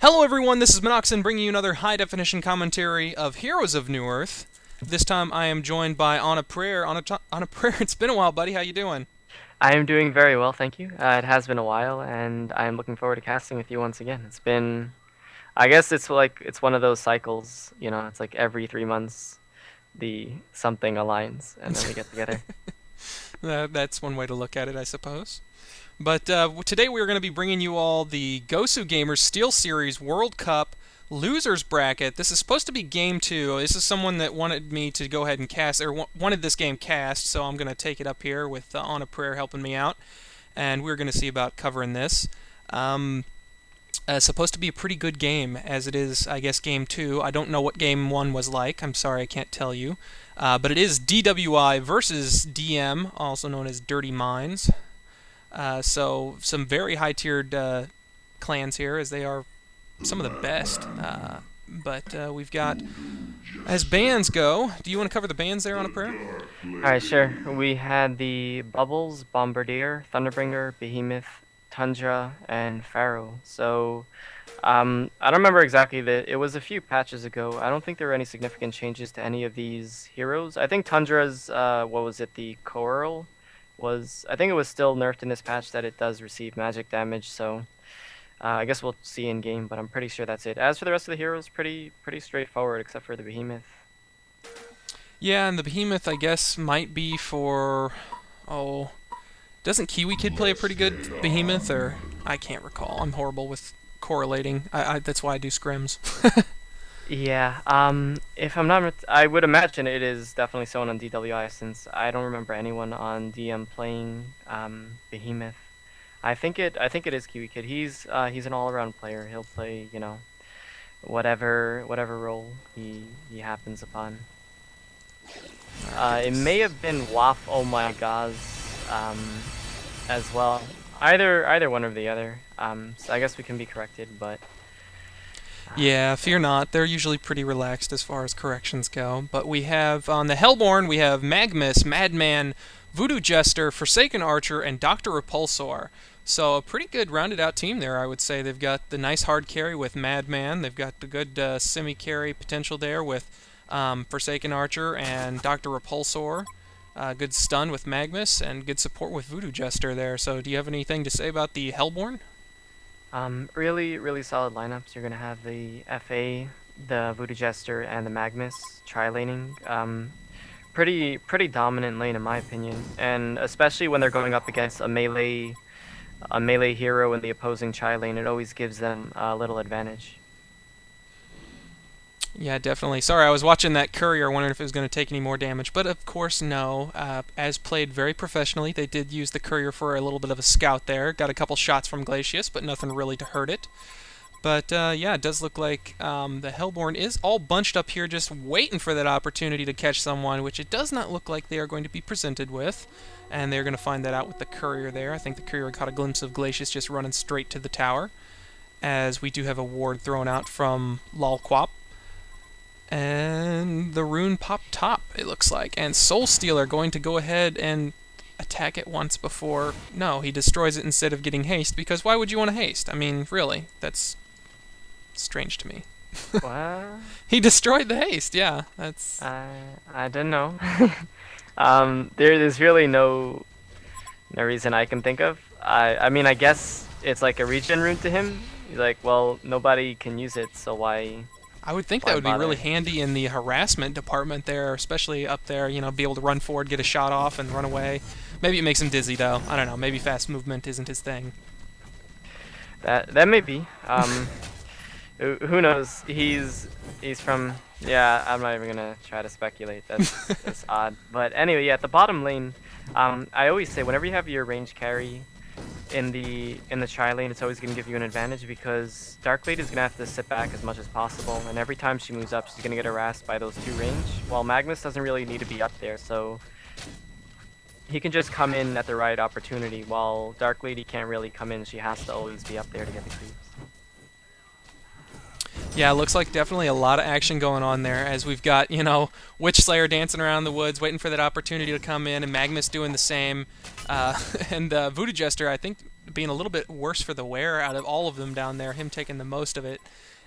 Hello everyone, this is Minoxen bringing you another high-definition commentary of Heroes of New Earth. This time I am joined by Onaprayer. Onaprayer, it's been a while, buddy. How you doing? I am doing very well, thank you. It has been a while, and I am looking forward to casting with you once again. It's been, I guess it's one of those cycles, it's like every 3 months, the something aligns, and then we get together. That's one way to look at it, I suppose. But today we are going to be bringing you all the Gosu Gamers Steelseries World Cup Losers Bracket. This is supposed to be Game 2. This is someone that wanted me to go ahead and cast, or wanted this game cast, so I'm going to take it up here with Onaprayer helping me out. And we're going to see about covering this. Supposed to be a pretty good game, as it is, I guess, Game 2. I don't know what Game 1 was like. I'm sorry, I can't tell you. But it is DWI versus DM, also known as Dirty Minds. So some very high-tiered clans here, as they are some of the best. But we've got, as bands go, do you want to cover the bands there on a prayer? Alright, sure. We had the Bubbles, Bombardier, Thunderbringer, Behemoth, Tundra, and Pharaoh. So, I don't remember exactly it was a few patches ago. I don't think there were any significant changes to any of these heroes. I think Tundra's, what was it, the Coral? I think it was still nerfed in this patch that it does receive magic damage, so I guess we'll see in game, but I'm pretty sure that's it. As for the rest of the heroes, pretty straightforward except for the Behemoth. Yeah, and the Behemoth, I guess, might be for... Oh, doesn't Kiwi Kid play a pretty good Behemoth, or... I can't recall. I'm horrible with correlating. That's why I do scrims. Yeah, if I'm not, I would imagine it is definitely someone on DWI since I don't remember anyone on DM playing Behemoth. I think it is Kiwi Kid. He's an all-around player. He'll play, whatever role he happens upon. It may have been WAF Oh My Gods as well. Either one or the other. So I guess we can be corrected, but. Yeah, fear not. They're usually pretty relaxed as far as corrections go. But we have, on the Hellborn, we have Magmus, Madman, Voodoo Jester, Forsaken Archer, and Dr. Repulsor. So a pretty good rounded out team there, I would say. They've got the nice hard carry with Madman. They've got the good semi-carry potential there with Forsaken Archer and Dr. Repulsor. Good stun with Magmus, and good support with Voodoo Jester there. So do you have anything to say about the Hellborn? Really solid lineups. You're gonna have the FA, the Voodoo Jester, and the Magmus tri-laning. Pretty dominant lane in my opinion, and especially when they're going up against a melee hero in the opposing tri lane, it always gives them a little advantage. Yeah, definitely. Sorry, I was watching that courier, wondering if it was going to take any more damage, but of course no. As played very professionally, they did use the courier for a little bit of a scout there. Got a couple shots from Glacius, but nothing really to hurt it. But yeah, it does look like the Hellborn is all bunched up here just waiting for that opportunity to catch someone, which it does not look like they are going to be presented with. And they're going to find that out with the courier there. I think the courier caught a glimpse of Glacius just running straight to the tower, as we do have a ward thrown out from Lolquop. And the rune popped top, it looks like. And Soul Stealer going to go ahead and attack it once before... No, he destroys it instead of getting haste, because why would you want to haste? I mean, really, that's strange to me. What? He destroyed the haste, yeah. That's... I don't know. There's really no reason I can think of. I mean, I guess it's like a regen rune to him. He's like, well, nobody can use it, so why... I would think that would be really handy in the harassment department there, especially up there, be able to run forward, get a shot off, and run away. Maybe it makes him dizzy, though. I don't know. Maybe fast movement isn't his thing. That may be. Who knows? He's from... Yeah, I'm not even gonna try to speculate. That's odd. But anyway, yeah, at the bottom lane, I always say whenever you have your range carry in the tri lane, it's always going to give you an advantage because Dark Lady is going to have to sit back as much as possible, and every time she moves up, she's going to get harassed by those two range, while Magnus doesn't really need to be up there, so he can just come in at the right opportunity, while Dark Lady can't really come in. She has to always be up there to get the creeps. Yeah, it looks like definitely a lot of action going on there, as we've got, Witch Slayer dancing around the woods, waiting for that opportunity to come in, and Magnus doing the same. And Voodoo Jester, I think, being a little bit worse for the wear out of all of them down there, him taking the most of it.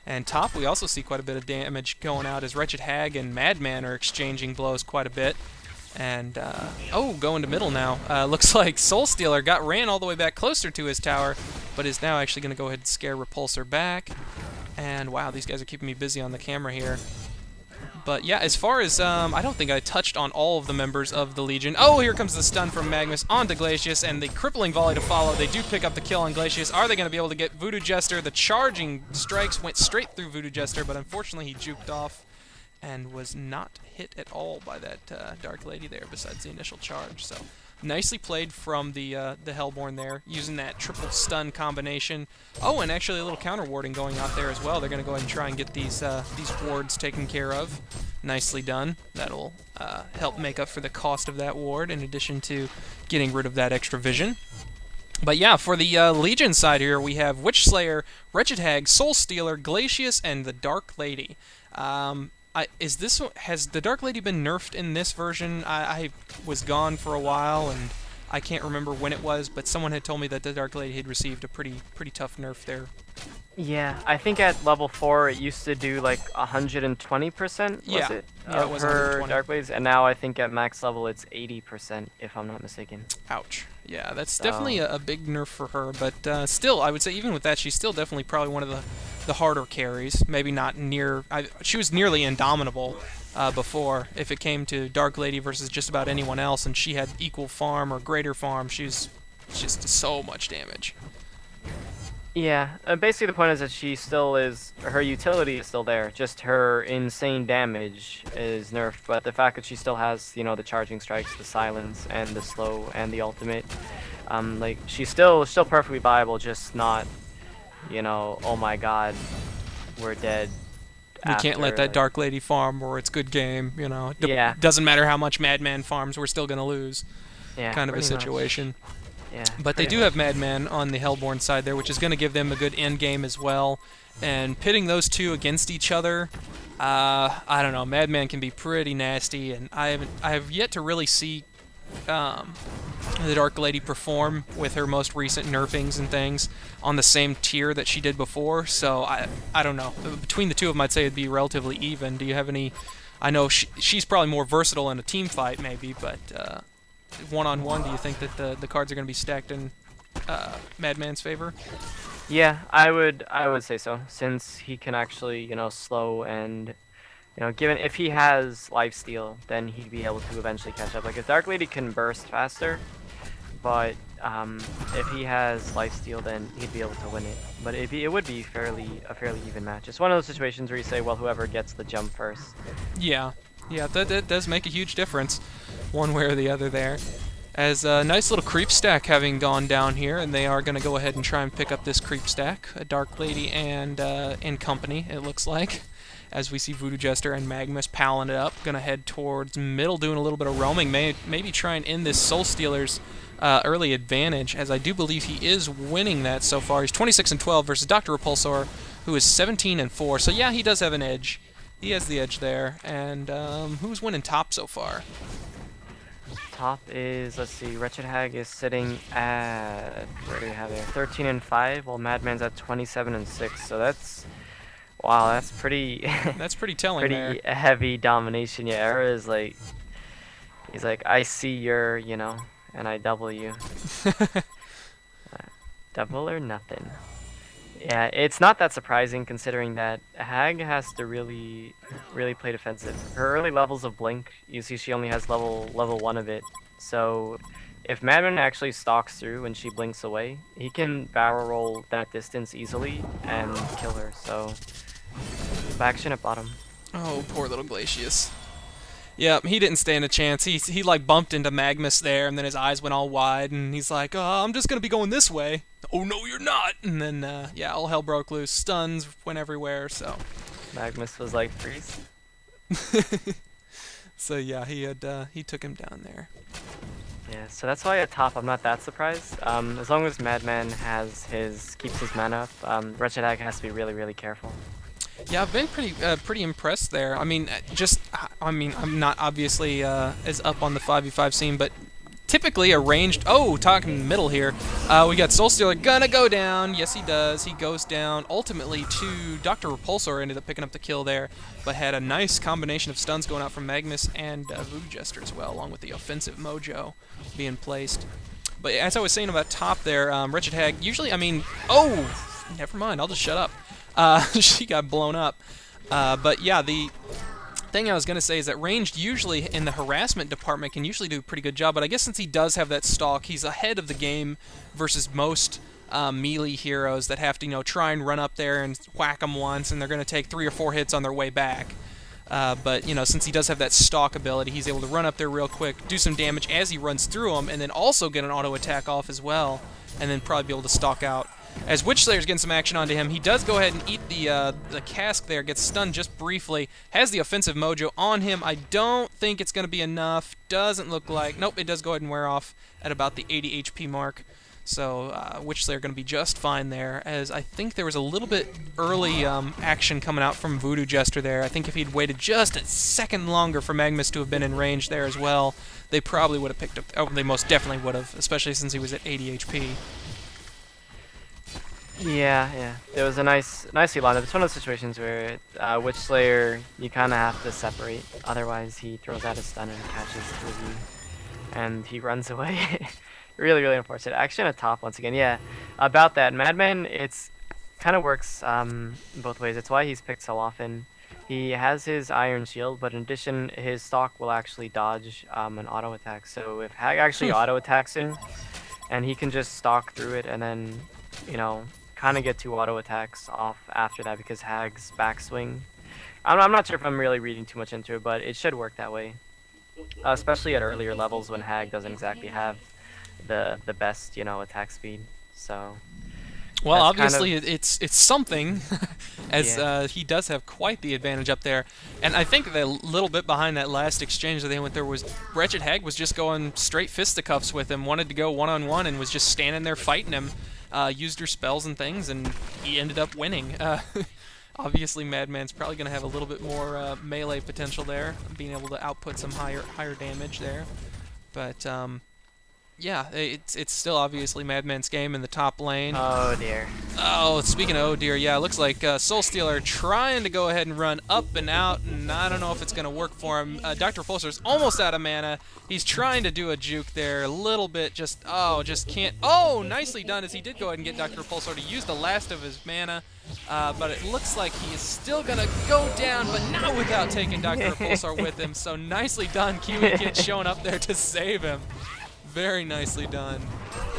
And top, we also see quite a bit of damage going out as Wretched Hag and Madman are exchanging blows quite a bit. And, oh, going to middle now. Looks like Soul Stealer ran all the way back closer to his tower, but is now actually going to go ahead and scare Repulsor back. And, wow, these guys are keeping me busy on the camera here. But yeah, as far as, I don't think I touched on all of the members of the Legion. Oh, here comes the stun from Magnus onto Glacius, and the crippling volley to follow. They do pick up the kill on Glacius. Are they going to be able to get Voodoo Jester? The charging strikes went straight through Voodoo Jester, but unfortunately he juked off and was not hit at all by that Dark Lady there, besides the initial charge. So nicely played from the Hellborn there, using that triple stun combination. Oh, and actually a little counter warding going out there as well. They're going to go ahead and try and get these wards taken care of. Nicely done. That'll help make up for the cost of that ward, in addition to getting rid of that extra vision. But yeah, for the Legion side here, we have Witch Slayer, Wretched Hag, Soul Stealer, Glacius, and the Dark Lady. Has the Dark Lady been nerfed in this version? I was gone for a while, and I can't remember when it was, but someone had told me that the Dark Lady had received a pretty tough nerf there. Yeah, I think at level 4 it used to do like 120%, was yeah. it? Yeah, it was her 120. Dark Blades, and now I think at max level it's 80%, if I'm not mistaken. Ouch. Yeah, that's definitely a big nerf for her, but still, I would say even with that, she's still definitely probably one of the harder carries. Maybe not near... she was nearly indomitable before. If it came to Dark Lady versus just about anyone else, and she had equal farm or greater farm, she's just so much damage. Yeah, basically the point is that she still is, her utility is still there, just her insane damage is nerfed, but the fact that she still has, you know, the charging strikes, the silence, and the slow, and the ultimate, like, she's still perfectly viable, just not, you know, oh my god, we're dead. We can't let that Dark Lady farm or it's good game, you know. Yeah. Doesn't matter how much Madman farms, we're still going to lose. Yeah, kind of a pretty much. situation. Yeah, but they do have Madman on the Hellborn side there, which is going to give them a good end game as well. And pitting those two against each other, I don't know. Madman can be pretty nasty, and I have yet to really see the Dark Lady perform with her most recent nerfings and things on the same tier that she did before. So I don't know. Between the two of them, I'd say it'd be relatively even. Do you have any? I know she's probably more versatile in a team fight, maybe, but. One-on-one, do you think that the cards are going to be stacked in Madman's favor? Yeah, I would say so, since he can actually, you know, slow and, you know, given if he has lifesteal, then he'd be able to eventually catch up. Like, a Dark Lady can burst faster, but if he has lifesteal, then he'd be able to win it. But it would be a fairly even match. It's one of those situations where you say, well, whoever gets the jump first. Yeah, that does make a huge difference, one way or the other there. As a nice little creep stack having gone down here, and they are going to go ahead and try and pick up this creep stack. A Dark Lady and company, it looks like. As we see Voodoo Jester and Magnus palling it up. Going to head towards middle, doing a little bit of roaming. Maybe try and end this Soul Stealer's early advantage, as I do believe he is winning that so far. He's 26-12 versus Dr. Repulsor, who is 17-4. So yeah, he does have an edge. He has the edge there. And who's winning top so far? Top is, let's see, Wretched Hag is sitting at, where do we have there, 13-5, while Madman's at 27-6. So that's, wow, that's pretty. That's pretty telling. Pretty heavy domination. Yeah, Era is like, he's like, I see your, you know, and I double you. Double or nothing. Yeah, it's not that surprising considering that Hag has to really play defensive. Her early levels of Blink, you see she only has level 1 of it. So if Madman actually stalks through and she blinks away, he can barrel roll that distance easily and kill her. So action at bottom. Oh, poor little Glacius. Yep, he didn't stand a chance. He like bumped into Magnus there, and then his eyes went all wide, and he's like, I'm just gonna be going this way. Oh no, you're not! And then yeah, all hell broke loose. Stuns went everywhere. So Magnus was like, freeze. So yeah, he took him down there. Yeah, so that's why at top I'm not that surprised. As long as Madman keeps his mana up, Wretched Hag has to be really careful. Yeah, I've been pretty impressed there. I mean, I'm not obviously as up on the 5v5 scene, but typically a ranged... Oh, talking middle here. We got Soulstealer gonna go down. Yes, he does. He goes down. Ultimately, to Dr. Repulsor ended up picking up the kill there, but had a nice combination of stuns going out from Magnus and Voodoo Jester as well, along with the offensive mojo being placed. But as I was saying about top there, Wretched Hag, usually, I mean... Oh! Never mind, I'll just shut up. She got blown up. But yeah, the thing I was going to say is that ranged usually in the harassment department can usually do a pretty good job, but I guess since he does have that stalk, he's ahead of the game versus most melee heroes that have to, you know, try and run up there and whack them once, and they're going to take 3 or 4 hits on their way back. But, you know, since he does have that stalk ability, he's able to run up there real quick, do some damage as he runs through them, and then also get an auto attack off as well, and then probably be able to stalk out. As Witchslayer's getting some action onto him, he does go ahead and eat the cask there, gets stunned just briefly, has the offensive mojo on him. I don't think it's going to be enough. Doesn't look like... Nope, it does go ahead and wear off at about the 80 HP mark. So Witchslayer going to be just fine there, as I think there was a little bit early action coming out from Voodoo Jester there. I think if he'd waited just a second longer for Magnus to have been in range there as well, they probably would have picked up... Oh, they most definitely would have, especially since he was at 80 HP. Yeah. There was a nicely lined up. It's one of those situations where Witchslayer, you kind of have to separate. Otherwise, he throws out a stun and catches 2 of you, and he runs away. Really, really unfortunate. Action at top once again. Yeah, about that, Madman, it's kind of works both ways. It's why he's picked so often. He has his Iron Shield, but in addition, his stock will actually dodge an auto attack. So if Hag actually auto attacks him, and he can just stalk through it, and then, you know, kind of get 2 auto attacks off after that because Hag's backswing. I'm not sure if I'm really reading too much into it, but it should work that way, especially at earlier levels when Hag doesn't exactly have the best, you know, attack speed. So well, obviously it's something, as Yeah. he does have quite the advantage up there. And I think the little bit behind that last exchange that they went there was Wretched Hag was just going straight fisticuffs with him, wanted to go one-on-one, and was just standing there fighting him. Used her spells and things, and he ended up winning. Obviously, Madman's probably going to have a little bit more melee potential there, being able to output some higher damage there. But yeah, it's still obviously Madman's game in the top lane. Oh dear. Oh, speaking of oh dear, yeah, it looks like Soulstealer trying to go ahead and run up and out, and I don't know if it's going to work for him. Dr. Repulsor's almost out of mana. He's trying to do a juke there, a little bit, just can't. Oh, nicely done, as he did go ahead and get Dr. Repulsor to use the last of his mana. But it looks like he is still going to go down, but not without taking Dr. Repulsor with him. So nicely done, Kiwi Kid showing up there to save him. Very nicely done.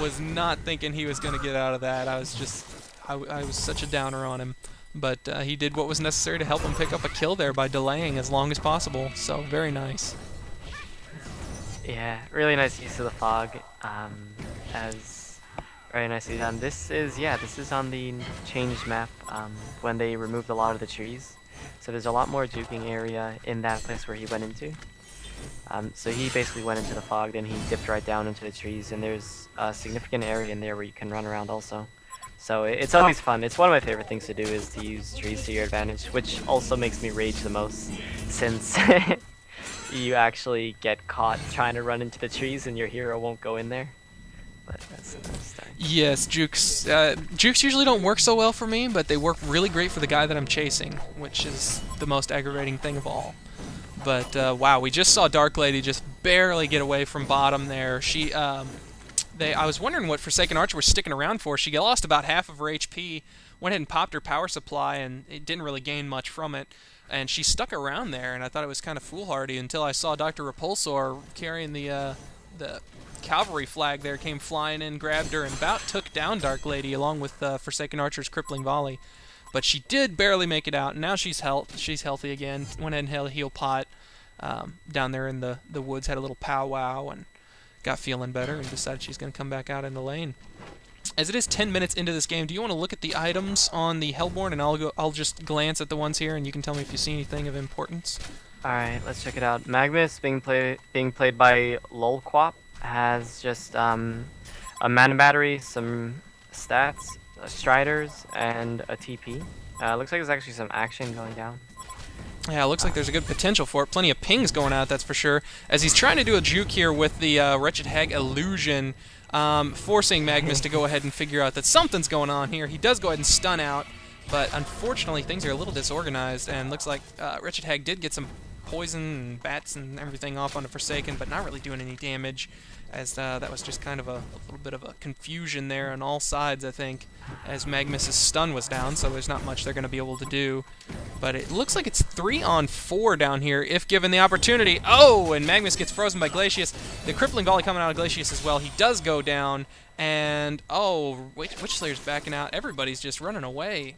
Was not thinking he was going to get out of that. I was such a downer on him. But he did what was necessary to help him pick up a kill there by delaying as long as possible. So very nice. Yeah, really nice use of the fog. As very nicely done. This is on the changed map when they removed a lot of the trees. So there's a lot more juking area in that place where he went into. So he basically went into the fog, then he dipped right down into the trees, and there's a significant area in there where you can run around also. So it's always fun. It's one of my favorite things to do, is to use trees to your advantage, which also makes me rage the most, since you actually get caught trying to run into the trees and your hero won't go in there. But that's another story. Yes, jukes. Jukes usually don't work so well for me, but they work really great for the guy that I'm chasing, which is the most aggravating thing of all. But wow, we just saw Dark Lady just barely get away from bottom there. She, I was wondering what Forsaken Archer was sticking around for. She lost about half of her HP, went ahead and popped her power supply, and it didn't really gain much from it. And she stuck around there, and I thought it was kind of foolhardy until I saw Dr. Repulsor carrying the cavalry flag there, came flying in, grabbed her, and about took down Dark Lady along with Forsaken Archer's crippling volley. But she did barely make it out, and now she's healthy again. Went ahead and held a heal pot down there in the woods, had a little powwow, and got feeling better, and decided she's going to come back out in the lane. As it is 10 minutes into this game, do you want to look at the items on the Hellborn, and I'll just glance at the ones here, and you can tell me if you see anything of importance? Alright, let's check it out. Magnus, being played by Lolquap, has just a mana battery, some stats, Striders, and a TP. Looks like there's actually some action going down. Yeah, it looks like there's a good potential for it. Plenty of pings going out, that's for sure. As he's trying to do a juke here with the Wretched Hag illusion, forcing Magnus to go ahead and figure out that something's going on here. He does go ahead and stun out, but unfortunately things are a little disorganized, and looks like Wretched Hag did get some poison and bats and everything off on the Forsaken, but not really doing any damage, as that was just kind of a little bit of a confusion there on all sides, I think, as Magnus' stun was down, so there's not much they're going to be able to do. But it looks like it's 3-on-4 down here, if given the opportunity. Oh, and Magnus gets frozen by Glacius. The crippling volley coming out of Glacius as well. He does go down, and oh, Witch Slayer's backing out. Everybody's just running away.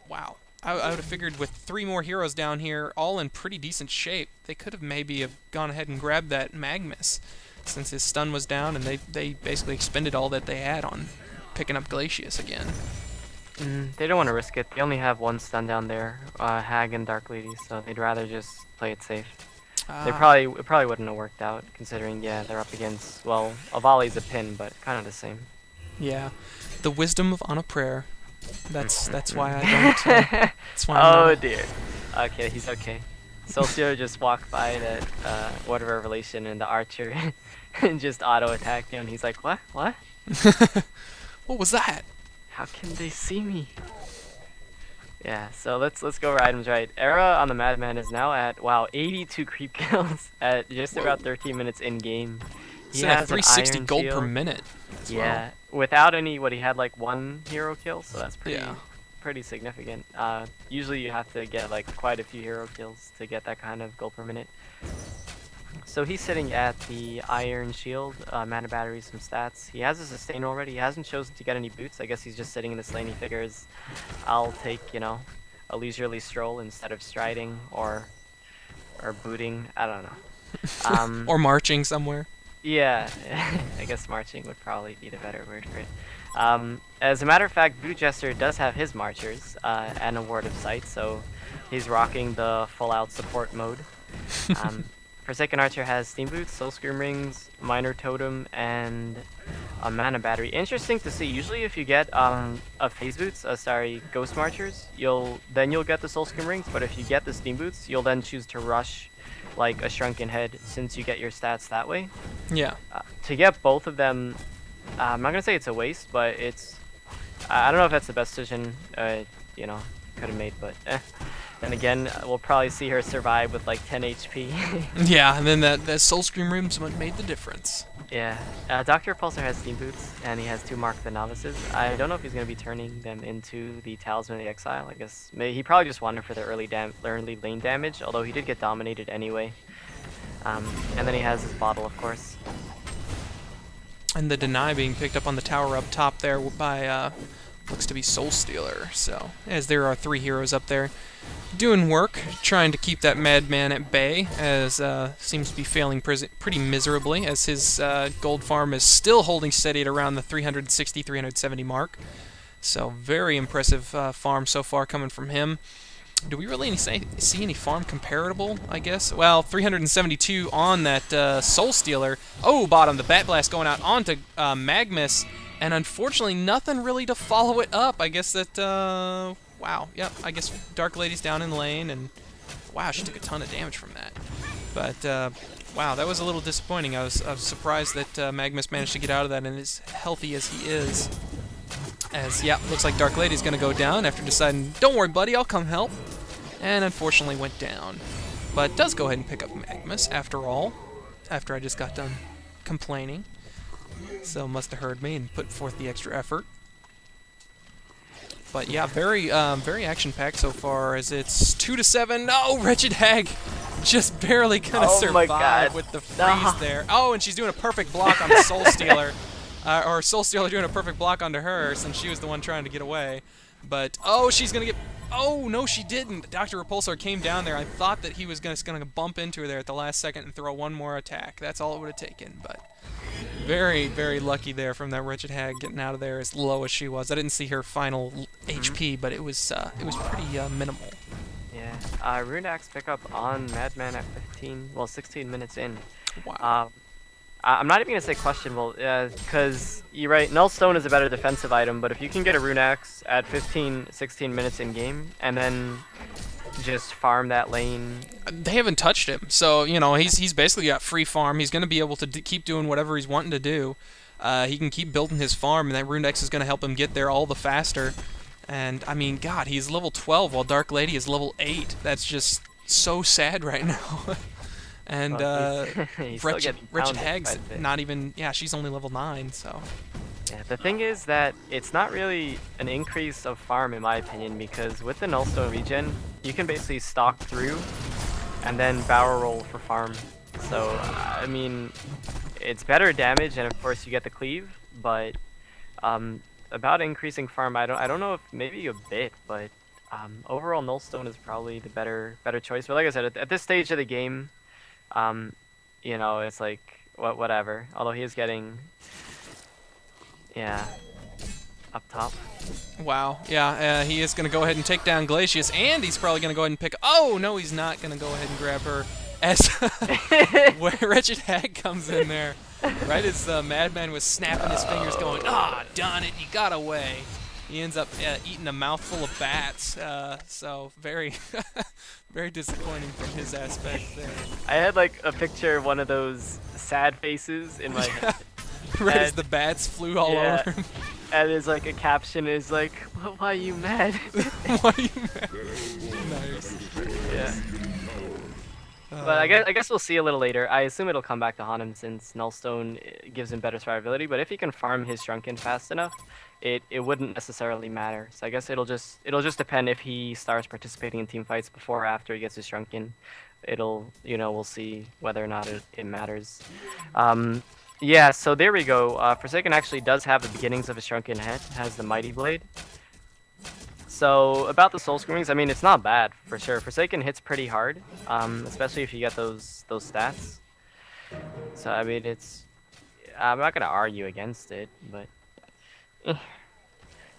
Wow. I would have figured with 3 more heroes down here, all in pretty decent shape, they could have maybe have gone ahead and grabbed that Magnus, since his stun was down, and they basically expended all that they had on picking up Glacius again. They don't want to risk it. They only have 1 stun down there, Hag and Dark Lady, so they'd rather just play it safe. It probably wouldn't have worked out, considering, yeah, they're up against, well, a volley's a pin, but kind of the same. Yeah, the wisdom of Onaprayer. That's why I don't. That's why oh dear. Okay, he's okay. Solcio just walked by that Word of Revelation, and the archer and just auto attacked him. He's like, what? What? What was that? How can they see me? Yeah, so let's go over items right. Era on the Madman is now at 82 creep kills at just about 13 minutes in game. He has 360 gold per minute. Yeah, without any he had like 1 hero kill, so that's pretty significant. Usually you have to get like quite a few hero kills to get that kind of gold per minute. So he's sitting at the Iron Shield, mana battery, some stats. He has a sustain already. He hasn't chosen to get any boots. I guess he's just sitting in this lane. He figures, I'll take, a leisurely stroll instead of striding or booting. I don't know. Or marching somewhere. Yeah, I guess marching would probably be the better word for it. As a matter of fact, Voodoo Jester does have his marchers and a Ward of Sight, so he's rocking the full-out support mode. Forsaken Archer has Steam Boots, Soul Scream Rings, Minor Totem, and a Mana Battery. Interesting to see. Usually, if you get a Phase Boots, Ghost Marchers, you'll get the Soul Scream Rings. But if you get the Steam Boots, you'll then choose to rush like a Shrunken Head, since you get your stats that way. Yeah. To get both of them, I'm not gonna say it's a waste, but it's. I don't know if that's the best decision, could have made, but. Then again, we'll probably see her survive with like 10 HP. Yeah, and then that Soul Scream Room's what made the difference. Yeah. Dr. Repulsor has Steam Boots, and he has 2 Mark the Novices. I don't know if he's going to be turning them into the Talisman of the Exile. I guess he probably just wanted for the early lane damage, although he did get dominated anyway. And then he has his bottle, of course. And the Deny being picked up on the tower up top there by, looks to be Soul Stealer. So, as there are 3 heroes up there doing work, trying to keep that Madman at bay, as seems to be failing pretty miserably, as his gold farm is still holding steady at around the 360, 370 mark. So very impressive farm so far coming from him. Do we really see any farm comparable, I guess? Well, 372 on that Soul Stealer. Oh, bottom, the Bat Blast going out onto Magnus, and unfortunately nothing really to follow it up. I guess that... Wow, yep, I guess Dark Lady's down in lane, and wow, she took a ton of damage from that. But, wow, that was a little disappointing. I was surprised that Magnus managed to get out of that and as healthy as he is. As, yeah, looks like Dark Lady's going to go down after deciding, don't worry, buddy, I'll come help. And unfortunately went down. But does go ahead and pick up Magnus, after all, after I just got done complaining. So must have heard me and put forth the extra effort. But yeah, very action-packed so far, as it's 2-7. No, Wretched Hag just barely gonna survive with the freeze there. Oh, and she's doing a perfect block on the Soul Stealer, or Soul Stealer doing a perfect block onto her, since she was the one trying to get away. But oh, she's gonna get. Oh no, she didn't. Dr. Repulsor came down there. I thought that he was gonna bump into her there at the last second and throw one more attack. That's all it would have taken, but. Very, very lucky there from that Wretched Hag getting out of there as low as she was. I didn't see her final HP, but it was pretty minimal. Yeah. Rune Axe pickup on Madman at 16 minutes in. Wow. I'm not even going to say questionable, because you're right, Null Stone is a better defensive item, but if you can get a Rune Axe at 16 minutes in game, and then just farm that lane? They haven't touched him, so you know he's basically got free farm. He's going to be able to keep doing whatever he's wanting to do. He can keep building his farm, and that Rune X is going to help him get there all the faster. And I mean, God, he's level 12 while Dark Lady is level 8. That's just so sad right now. And Well, he's still Wretched getting pounded Hag's quite a bit. not even. Yeah, she's only level 9. So Yeah, the thing is that it's not really an increase of farm in my opinion, because with the Nullstone regen, you can basically stalk through and then barrel roll for farm. So, I mean, it's better damage and of course you get the cleave, but about increasing farm, I don't know if maybe a bit, but overall Nullstone is probably the better choice. But like I said, at this stage of the game, you know, it's like whatever. Although he is getting, yeah, up top. wow, yeah, he is going to go ahead and take down Glacius, and he's probably going to go ahead and pick. Oh no, he's not going to go ahead and grab her. As where Wretched Hag comes in there, right as Madman was snapping his fingers, going, "Ah, darn it, he got away." He ends up eating a mouthful of bats. So very, very disappointing from his aspect there. I had like a picture of one of those sad faces in my head. Right as the bats flew all Yeah. over him. And there's like a caption is like, why are you mad? Why are you mad? Nice. Yeah. But I guess we'll see a little later. I assume it'll come back to haunt him since Nullstone gives him better survivability. But if he can farm his Shrunken fast enough, it wouldn't necessarily matter. So I guess it'll just depend if he starts participating in team fights before or after he gets his Shrunken. It'll, you know, we'll see whether or not it matters. Yeah, so there we go. Forsaken actually does have the beginnings of a Shrunken head. Has the Mighty Blade. So about the Soul Screamings, I mean, it's not bad for sure. Forsaken hits pretty hard, especially if you get those stats. So I mean, I'm not gonna argue against it, but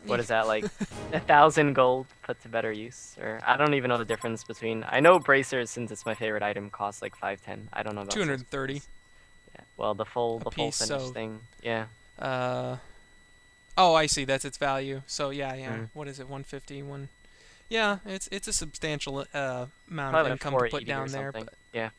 what is that, like 1,000 gold put to better use? Or I don't even know the difference between. I know Bracers, since it's my favorite item, costs like 510. I don't know about 230. Yeah. Well, the full piece, finish so thing. Yeah. Oh, I see. That's its value. So yeah. Mm. What is it? 150. Yeah, it's a substantial amount Probably of like income to put 480 down or there. something. But Yeah.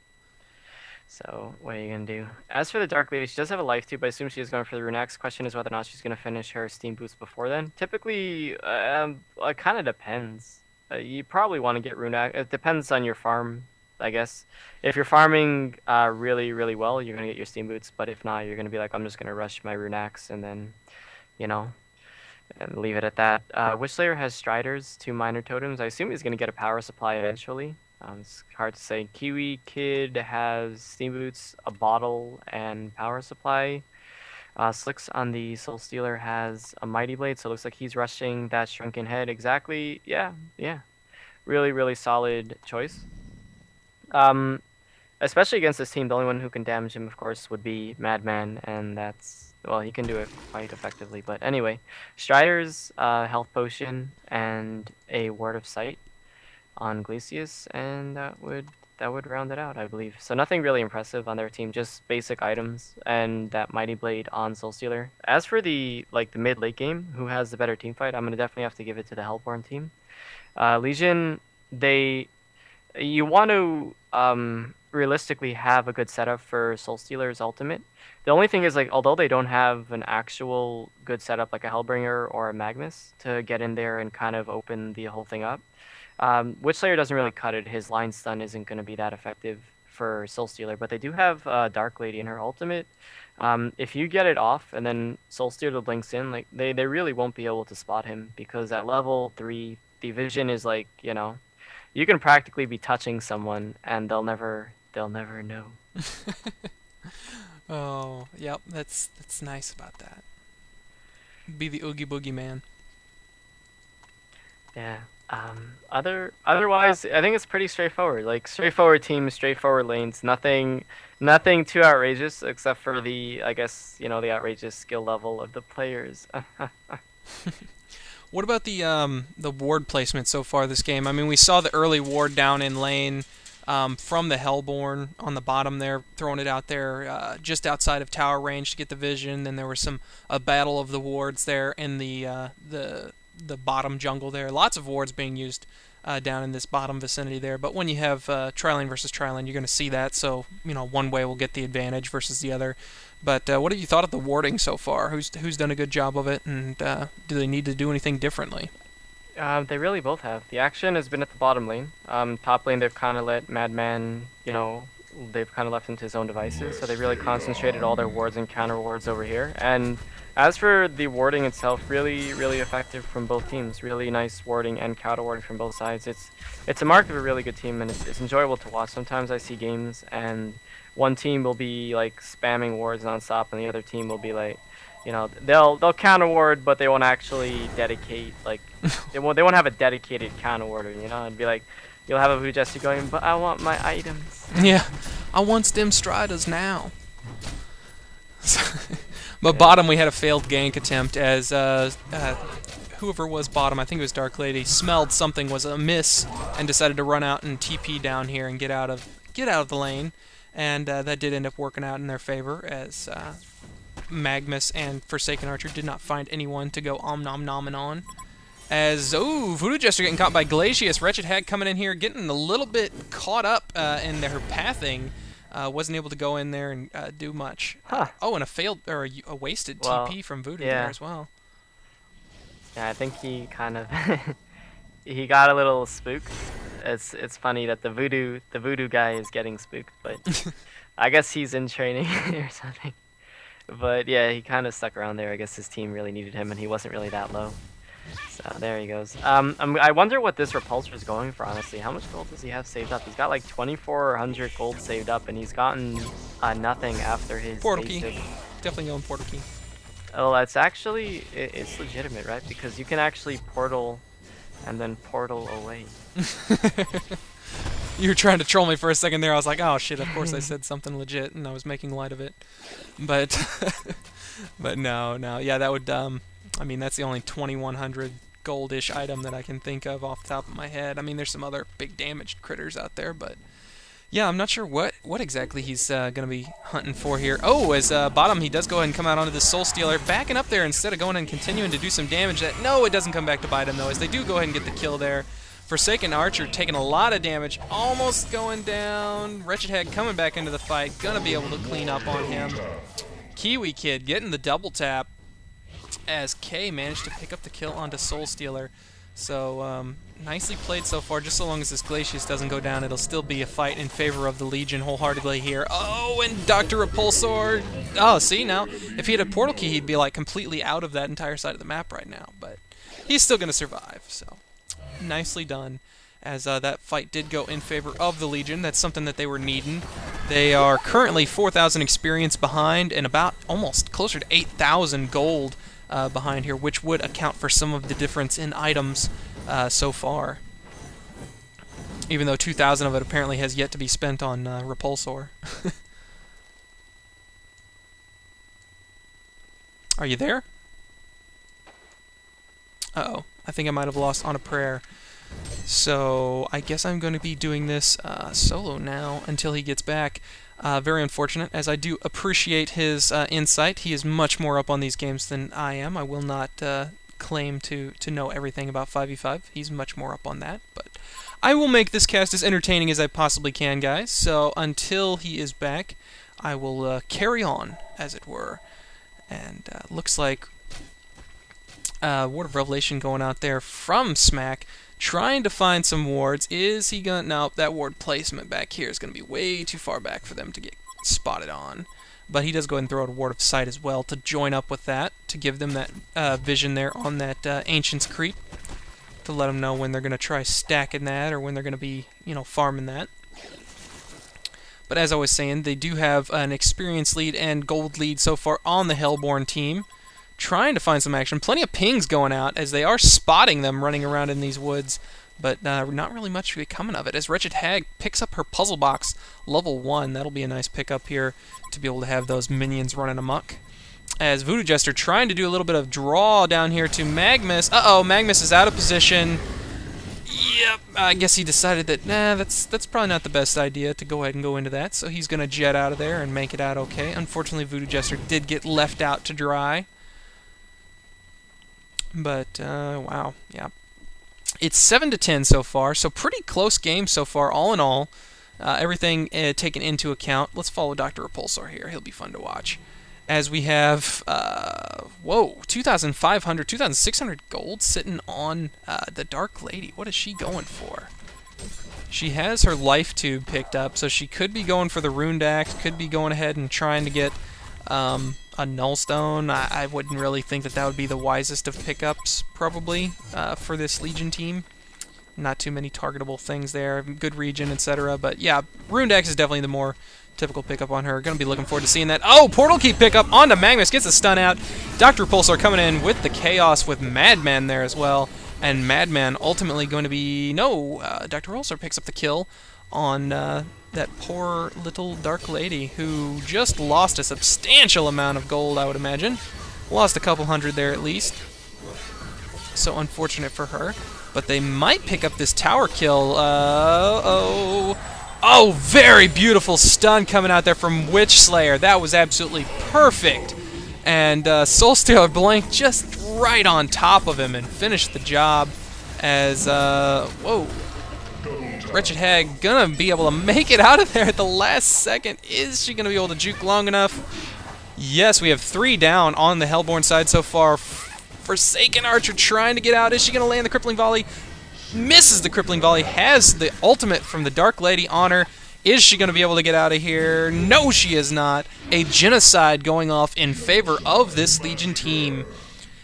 So what are you gonna do? As for the Dark Lady, she does have a life tube, but I assume she is going for the Rune Axe. Question is whether or not she's gonna finish her Steam boost before then. Typically, it kind of depends. You probably want to get Rune Axe. It depends on your farm, I guess. If you're farming really, really well, you're gonna get your Steam boots. But if not, you're gonna be like, I'm just gonna rush my Rune Axe and then, you know, and leave it at that. Witchlayer has Striders, 2 minor totems. I assume he's gonna get a power supply eventually. It's hard to say. Kiwi Kid has Steam Boots, a bottle, and power supply. Slicks on the Soul Stealer has a Mighty Blade, so it looks like he's rushing that Shrunken Head. Exactly. Yeah. Really, really solid choice. Especially against this team, the only one who can damage him, of course, would be Madman, and that's, well, he can do it quite effectively. But anyway, Strider's health potion and a Word of Sight on Glacius, and that would round it out, I believe. So nothing really impressive on their team, just basic items and that Mighty Blade on Soul Stealer. As for the mid late game, who has the better team fight, I'm gonna definitely have to give it to the Hellborn team. Legion, you want to realistically have a good setup for Soul Stealer's ultimate. The only thing is, like, although they don't have an actual good setup like a Hellbringer or a Magnus to get in there and kind of open the whole thing up, Witchlayer doesn't really cut it. His line stun isn't going to be that effective for Soul Stealer, but they do have Dark Lady in her ultimate. If you get it off and then Soul Stealer blinks in, like they really won't be able to spot him, because at level 3, the vision is like, you know, you can practically be touching someone and they'll never know. oh, yep, that's nice about that. Be the Oogie Boogie Man. Yeah. Otherwise, I think it's pretty straightforward. Like, straightforward teams, straightforward lanes. Nothing too outrageous, except for the, I guess, you know, the outrageous skill level of the players. What about the ward placement so far this game? I mean, we saw the early ward down in lane from the Hellborn on the bottom there, throwing it out there just outside of tower range to get the vision. Then there was a battle of the wards there in the bottom jungle there. Lots of wards being used down in this bottom vicinity there. But when you have tri-lane versus tri-lane, you're going to see that. So, one way will get the advantage versus the other. But what have you thought of the warding so far? Who's done a good job of it, and do they need to do anything differently? They really both have. The action has been at the bottom lane. Top lane, they've kind of let Madman, they've kind of left him to his own devices. So they really concentrated all their wards and counter wards over here. And as for the warding itself, really, really effective from both teams. Really nice warding and counter warding from both sides. It's a mark of a really good team, and it's enjoyable to watch. Sometimes I see games, and one team will be like spamming wards nonstop, and the other team will be like, they'll counter ward, but they won't actually dedicate they won't have a dedicated counter warder. It'd be like you'll have a Voodoo Jester going, but I want my items. Yeah, I want stem striders now. But bottom, we had a failed gank attempt as whoever was bottom, I think it was Dark Lady, smelled something was amiss and decided to run out and TP down here and get out of the lane, and that did end up working out in their favor as Magnus and Forsaken Archer did not find anyone to go nom nomming on. As Voodoo Jester getting caught by Glacius, Wretched Hag coming in here getting a little bit caught up in her pathing. Wasn't able to go in there and do much. Huh. And a wasted TP from Voodoo there as well. Yeah, I think he kind of he got a little spooked. It's funny that the voodoo guy is getting spooked, but I guess he's in training or something. But yeah, he kind of stuck around there. I guess his team really needed him, and he wasn't really that low. So there he goes. I wonder what this repulsor is going for, honestly. How much gold does he have saved up? He's got like 2,400 gold saved up, and he's gotten nothing after his portal basic. key. Definitely going portal key. Oh, that's actually it's legitimate, right? Because you can actually portal and then portal away. You were trying to troll me for a second there. I was like, oh shit, of course I said something legit, and I was making light of it. But but no. Yeah, that would I mean, that's the only 2,100 goldish item that I can think of off the top of my head. I mean, there's some other big damaged critters out there, but yeah, I'm not sure what exactly he's going to be hunting for here. Oh, as bottom, he does go ahead and come out onto the Soul Stealer, backing up there instead of going and continuing to do some damage. No, it doesn't come back to bite him, though, as they do go ahead and get the kill there. Forsaken Archer taking a lot of damage, almost going down. Wretched Hag coming back into the fight, gonna be able to clean up on him. Kiwi Kid getting the double tap, as K managed to pick up the kill onto Soul Stealer. So, nicely played so far. Just so long as this Glacius doesn't go down, it'll still be a fight in favor of the Legion wholeheartedly here. Oh, and Dr. Repulsor. Oh, see, now, if he had a portal key, he'd be, like, completely out of that entire side of the map right now. But he's still going to survive, so nicely done. As that fight did go in favor of the Legion. That's something that they were needing. They are currently 4,000 experience behind and about almost closer to 8,000 gold behind here, which would account for some of the difference in items so far. Even though 2,000 of it apparently has yet to be spent on Repulsor. Are you there? Uh-oh. I think I might have lost Onaprayer. So I guess I'm going to be doing this solo now until he gets back. Very unfortunate, as I do appreciate his insight. He is much more up on these games than I am. I will not claim to know everything about 5v5. He's much more up on that. But I will make this cast as entertaining as I possibly can, guys. So until he is back, I will carry on, as it were. And looks like Ward of Revelation going out there from Smack, trying to find some wards. Is he gonna... No, that ward placement back here is going to be way too far back for them to get spotted on. But he does go ahead and throw out a Ward of Sight as well to join up with that, to give them that vision there on that Ancient's Creep, to let them know when they're going to try stacking that or when they're going to be, farming that. But as I was saying, they do have an experience lead and gold lead so far on the Hellborn team, trying to find some action. Plenty of pings going out as they are spotting them running around in these woods, but not really much coming of it. As Wretched Hag picks up her puzzle box level 1, that'll be a nice pickup here to be able to have those minions running amok. As Voodoo Jester trying to do a little bit of draw down here to Magnus. Uh-oh, Magnus is out of position. Yep, I guess he decided that, that's probably not the best idea to go ahead and go into that, so he's going to jet out of there and make it out okay. Unfortunately, Voodoo Jester did get left out to dry. But, wow, yeah. It's 7-10 so far, so pretty close game so far, all in all. Everything taken into account. Let's follow Dr. Repulsor here. He'll be fun to watch. As we have, 2,500, 2,600 gold sitting on the Dark Lady. What is she going for? She has her life tube picked up, so she could be going for the Rune Axe, could be going ahead and trying to get a Nullstone. I wouldn't really think that that would be the wisest of pickups, probably, for this Legion team. Not too many targetable things there, good regen, etc. But yeah, Rune Axe is definitely the more typical pickup on her. Gonna be looking forward to seeing that. Oh, Portal Key pickup onto Magnus, gets a stun out. Dr. Repulsor coming in with the Chaos with Madman there as well. And Madman ultimately going to be... No, Dr. Repulsor picks up the kill on that poor little Dark Lady who just lost a substantial amount of gold, I would imagine. Lost a couple hundred there at least. So unfortunate for her. But they might pick up this tower kill. Oh, very beautiful stun coming out there from Witch Slayer. That was absolutely perfect. And Soulstealer Blank just right on top of him and finished the job as, whoa. Wretched Hag gonna be able to make it out of there at the last second. Is she gonna be able to juke long enough? Yes, we have 3 down on the Hellborn side so far. Forsaken Archer trying to get out. Is she gonna land the Crippling Volley? Misses the Crippling Volley. Has the ultimate from the Dark Lady on her. Is she going to be able to get out of here? No, she is not. A genocide going off in favor of this Legion team.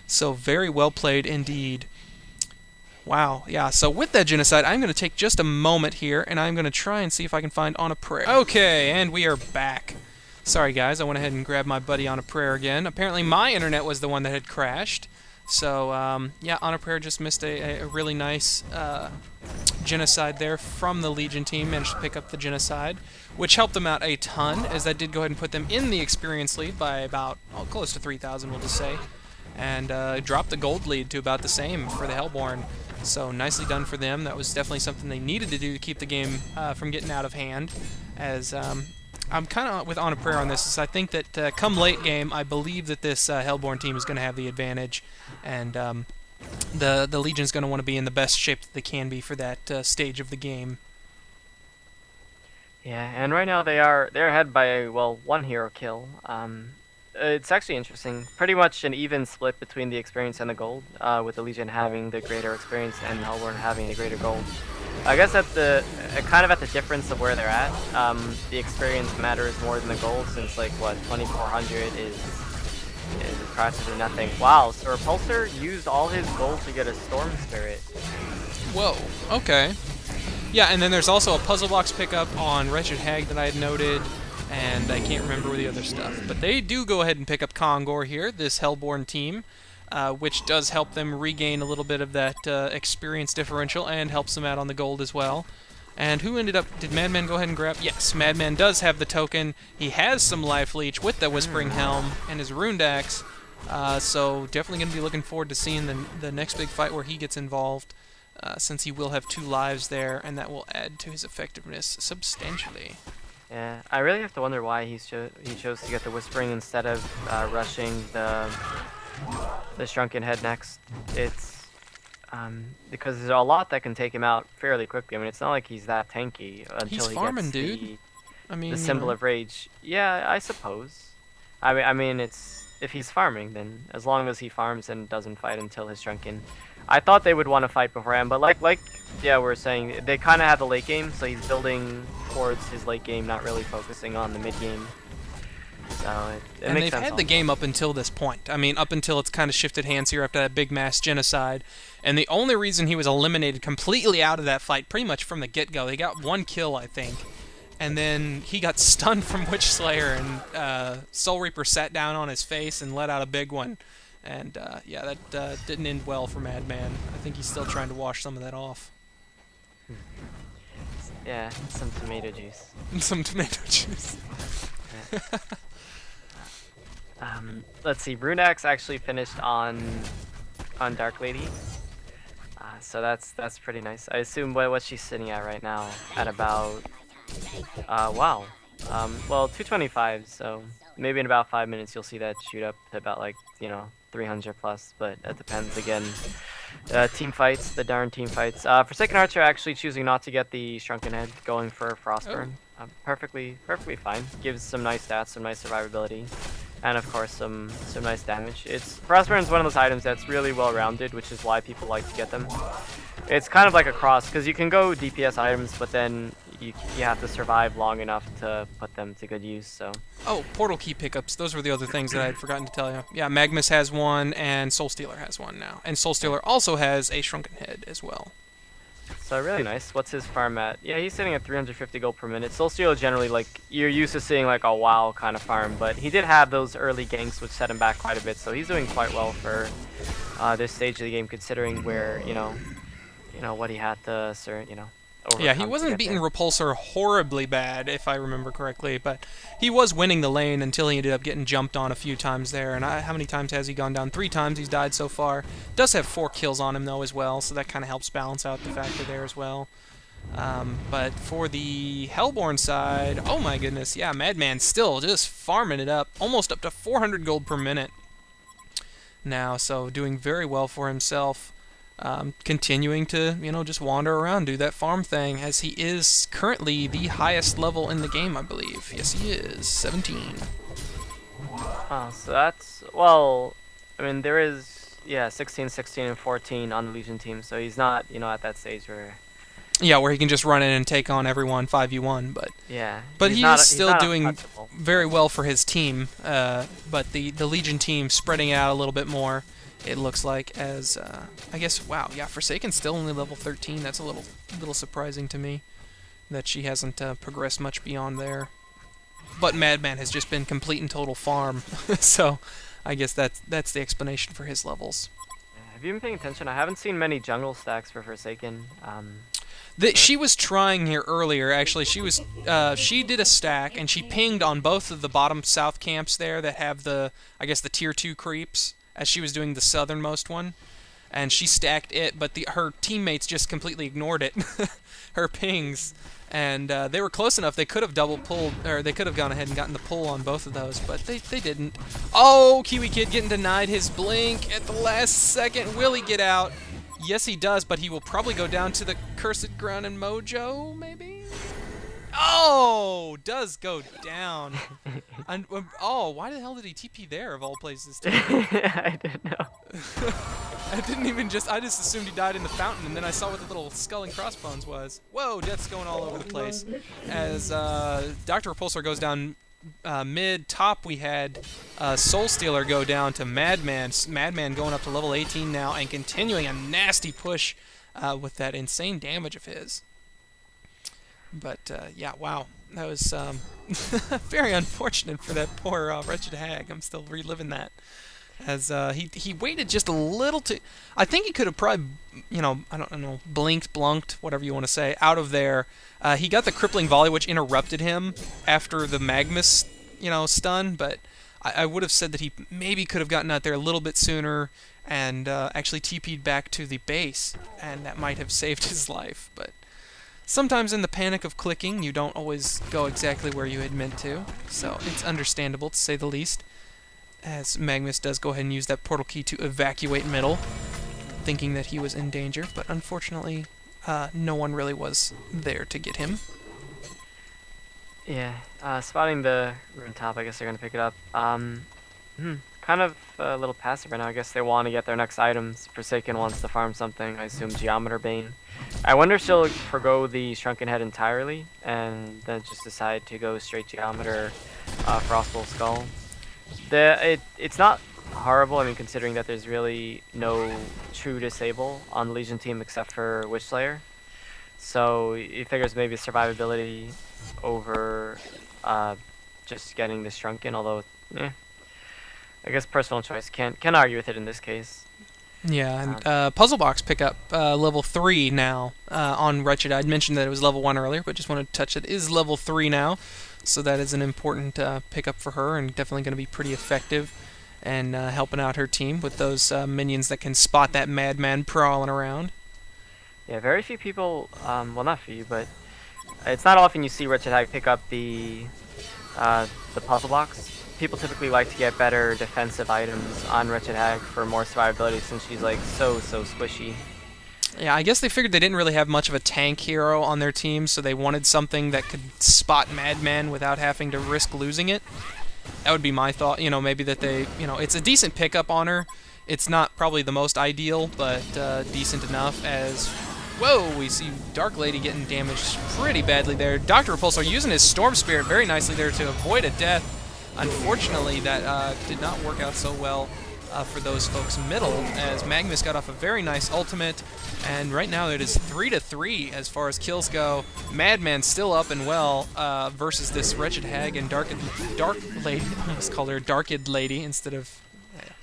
So very well played indeed. Wow, yeah, so with that genocide, I'm going to take just a moment here, and I'm going to try and see if I can find Onaprayer. Okay, and we are back. Sorry, guys, I went ahead and grabbed my buddy Onaprayer again. Apparently my internet was the one that had crashed. So, yeah, Onaprayer just missed a really nice genocide there from the Legion team. Managed to pick up the genocide, which helped them out a ton, as that did go ahead and put them in the experience lead by about, close to 3,000, we'll just say. And dropped the gold lead to about the same for the Hellborn. So nicely done for them. That was definitely something they needed to do to keep the game from getting out of hand. As I'm kind of with Onaprayer on this. Is I think that come late game, I believe that this Hellborn team is going to have the advantage, and the Legion's going to want to be in the best shape that they can be for that stage of the game. Yeah, and right now they're ahead by, well, 1 hero kill. It's actually interesting. Pretty much an even split between the experience and the gold, with the Legion having the greater experience and Hellborn having the greater gold. I guess at the kind of at the difference of where they're at, the experience matters more than the gold, since like what 2,400 is practically nothing. Wow, so Repulsor used all his gold to get a Storm Spirit. Whoa. Okay. Yeah, and then there's also a puzzle box pickup on Wretched Hag that I had noted. And I can't remember the other stuff. But they do go ahead and pick up Kongor here, this Hellborn team, which does help them regain a little bit of that experience differential and helps them out on the gold as well. And who ended up... Did Madman go ahead and grab... Yes, Madman does have the token. He has some Life Leech with the Whispering Helm and his Rune Axe. So definitely going to be looking forward to seeing the next big fight where he gets involved, since he will have 2 lives there, and that will add to his effectiveness substantially. Yeah, I really have to wonder why he chose to get the Whispering instead of rushing the Shrunken Head next. It's because there's a lot that can take him out fairly quickly. I mean, it's not like he's that tanky until he farming, gets dude. I mean, the Symbol of Rage. Yeah, I suppose. I mean, it's if he's farming, then as long as he farms and doesn't fight until his Shrunken. I thought they would want to fight beforehand, but like yeah, we were saying, they kind of have the late game, so he's building towards his late game, not really focusing on the mid game. So it makes sense. And they've had the game up until this point. I mean, up until it's kind of shifted hands here after that big mass genocide. And the only reason he was eliminated completely out of that fight, pretty much from the get-go, they got 1 kill, I think. And then he got stunned from Witch Slayer, and Soul Reaper sat down on his face and let out a big one. And yeah, that didn't end well for Madman. I think he's still trying to wash some of that off. Yeah, some tomato juice. Some tomato juice. Let's see, Rune Axe actually finished on Dark Lady. So that's pretty nice. I assume what's she sitting at right now? At about wow. Well, 225, so maybe in about 5 minutes you'll see that shoot up to about, like, you know, 300 plus, but it depends again team fights, the darn team fights. Forsaken Archer actually choosing not to get the Shrunken Head, going for Frostburn. Perfectly fine. Gives some nice stats, some nice survivability, and of course some nice damage. Frostburn is one of those items that's really well rounded, which is why people like to get them. It's kind of like a cross, because you can go DPS items, but then you have to survive long enough to put them to good use. So. Oh, portal key pickups. Those were the other things that I had forgotten to tell you. Yeah, Magnus has one, and Soul Stealer has one now. And Soul Stealer also has a Shrunken Head as well. So really nice. What's his farm at? Yeah, he's sitting at 350 gold per minute. Soul Stealer generally, like, you're used to seeing like a WoW kind of farm, but he did have those early ganks which set him back quite a bit. So he's doing quite well for this stage of the game, considering where you know what he had to, Yeah, he wasn't beating Repulsor horribly bad, if I remember correctly, but he was winning the lane until he ended up getting jumped on a few times there. And how many times has he gone down? 3 times he's died so far. Does have 4 kills on him, though, as well, so that kind of helps balance out the factor there as well. But for the Hellborn side, oh my goodness, yeah, Madman still just farming it up, almost up to 400 gold per minute now, so doing very well for himself. Continuing to, just wander around, do that farm thing, as he is currently the highest level in the game, I believe. Yes, he is. 17. Oh, so that's, well, I mean, there is, yeah, 16, 16, and 14 on the Legion team, so he's not, at that stage where... Yeah, where he can just run in and take on everyone 5v1, but... Yeah. But he is still doing very well for his team, but the Legion team spreading out a little bit more. It looks like, as I guess, wow, yeah, Forsaken's still only level 13. That's a little surprising to me that she hasn't progressed much beyond there. But Madman has just been complete and total farm, so I guess that's the explanation for his levels. Have you been paying attention? I haven't seen many jungle stacks for Forsaken. She was trying here earlier. Actually, she did a stack and she pinged on both of the bottom south camps there that have the tier 2 creeps, as she was doing the southernmost one, and she stacked it, but her teammates just completely ignored it, her pings, and they were close enough. They could have double pulled, or they could have gone ahead and gotten the pull on both of those, but they didn't. Oh, Kiwi Kid getting denied his blink at the last second. Will he get out? Yes, he does, but he will probably go down to the Cursed Ground and Mojo, maybe? Oh, does go down. And, oh, why the hell did he TP there, of all places? I didn't know. I just assumed he died in the fountain, and then I saw what the little skull and crossbones was. Whoa, death's going all over the place. As Dr. Repulsor goes down mid, top we had Soul Stealer go down to Madman. Madman going up to level 18 now, and continuing a nasty push with that insane damage of his. But, yeah, wow. That was very unfortunate for that poor wretched hag. I'm still reliving that. As he waited just a little too... I think he could have probably, I don't know, blunked, whatever you want to say, out of there. He got the crippling volley, which interrupted him after the Magnus, stun, but I would have said that he maybe could have gotten out there a little bit sooner and actually TP'd back to the base, and that might have saved his life, but... Sometimes in the panic of clicking, you don't always go exactly where you had meant to, so it's understandable to say the least, as Magnus does go ahead and use that portal key to evacuate middle, thinking that he was in danger, but unfortunately, no one really was there to get him. Yeah, spotting the rune top, I guess they're going to pick it up. Kind of a little passive right now. I guess they want to get their next items. Forsaken wants to farm something, I assume Geometer Bane. I wonder if she'll forgo the Shrunken Head entirely and then just decide to go straight Geometer Frostbolt Skull. It's not horrible, I mean, considering that there's really no true disable on the Legion team except for Witchslayer. So he figures maybe survivability over just getting the Shrunken, although, I guess personal choice. Can't argue with it in this case. Yeah, and Puzzle Box pickup level 3 now on Wretched. I'd mentioned that it was level 1 earlier, but just wanted to touch it. It is level 3 now, so that is an important pickup for her, and definitely going to be pretty effective and helping out her team with those minions that can spot that madman prowling around. Yeah, very few people, well, not few, but it's not often you see Wretched Hag pick up the Puzzle Box. people typically like to get better defensive items on Wretched Hag for more survivability since she's like so squishy. Yeah, I guess they figured they didn't really have much of a tank hero on their team, so they wanted something that could spot Madman without having to risk losing it. That would be my thought. You know, maybe that they, you know, it's a decent pickup on her. It's not probably the most ideal, but decent enough as... Whoa, we see Dark Lady getting damaged pretty badly there. Dr. Repulsor using his Storm Spirit very nicely there to avoid a death. Unfortunately, that did not work out so well for those folks middle, as Magnus got off a very nice ultimate, and right now it is 3-3 as far as kills go. Madman still up and well versus this Wretched Hag and Dark Lady. I almost called her Darked Lady instead of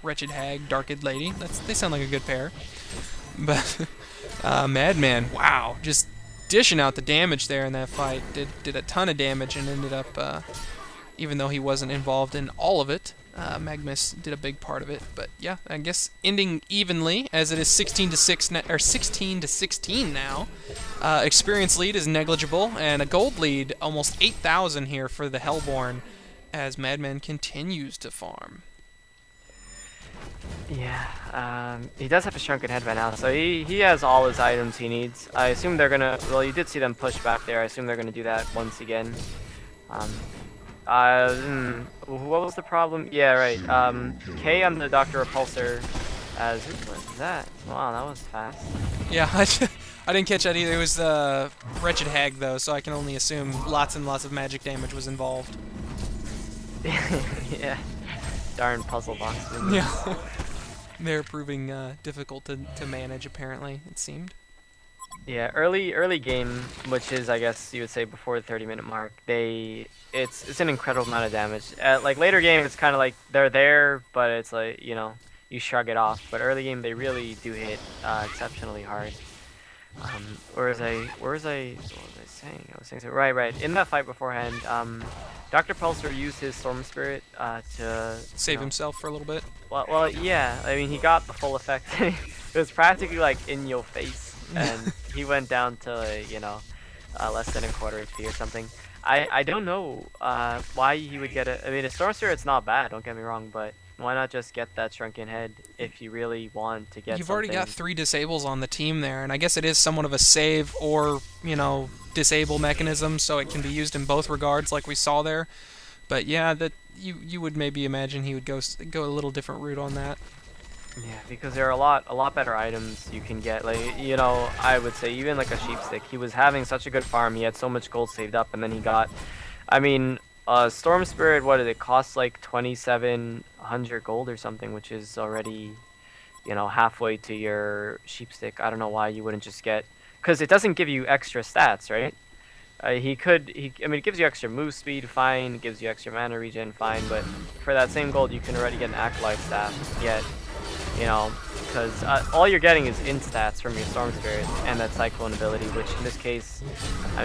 Wretched Hag, Darked Lady. They sound like a good pair. But Madman, wow, just dishing out the damage there in that fight. Did a ton of damage and ended up, even though he wasn't involved in all of it, Magnus did a big part of it. But yeah, I guess ending evenly as it is 16-6 or 16-16 now. Experience lead is negligible, and a gold lead almost 8,000 here for the Hellborn as Madman continues to farm. Yeah, he does have a shrunken head by now, so he has all his items he needs. I assume they're gonna, well, you did see them push back there. I assume they're gonna do that once again. What was the problem? Yeah, right. K on the Dr. Repulsor as, who was that? Wow, that was fast. Yeah, I didn't catch that either. It was the Wretched Hag, though, so I can only assume lots and lots of magic damage was involved. Yeah. Darn puzzle box. Yeah. They're proving difficult to manage, apparently, it seemed. Yeah, early game, which is, I guess you would say before the 30-minute mark, it's an incredible amount of damage. At like later game, it's kind of like they're there, but it's like, you know, you shrug it off. But early game, they really do hit exceptionally hard. What was I saying? I was saying so, right. In that fight beforehand, Dr. Pulsar used his Storm Spirit to save himself for a little bit. Well, yeah. I mean, he got the full effect. It was practically like in your face, and he went down to less than a quarter HP or something. I don't know why he would get it. I mean, a Storm Spirit's not bad. Don't get me wrong, but why not just get that shrunken head if you really want to get You've already got 3 disables on the team there, and I guess it is somewhat of a save or, disable mechanism, so it can be used in both regards like we saw there. But yeah, that you would maybe imagine he would go a little different route on that. Yeah, because there are a lot better items you can get. Like, I would say even like a sheepstick. He was having such a good farm. He had so much gold saved up, and then he got, Storm Spirit, what did it cost? Like 2,700 gold or something, which is already, halfway to your sheepstick. I don't know why you wouldn't just get, because it doesn't give you extra stats, right? It gives you extra move speed, fine. It gives you extra mana regen, fine. But for that same gold, you can already get an Acolyte staff. Yet, because all you're getting is int stats from your Storm Spirit and that Cyclone ability, which in this case,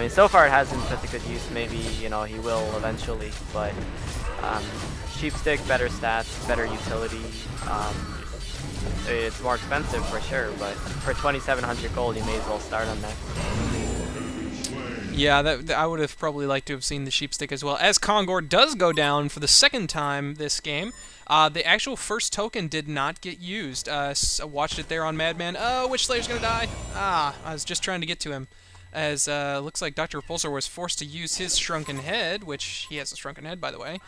so far it hasn't put to good use. Maybe, he will eventually. But sheepstick, better stats, better utility. It's more expensive for sure, but for 2,700 gold, you may as well start on that. Yeah, I would have probably liked to have seen the sheepstick as well. As Kongor does go down for the second time this game, the actual first token did not get used. So watched it there on Madman. Oh, Witch Slayer's gonna die. I was just trying to get to him. As looks like Dr. Repulsor was forced to use his Shrunken Head, which he has a Shrunken Head, by the way.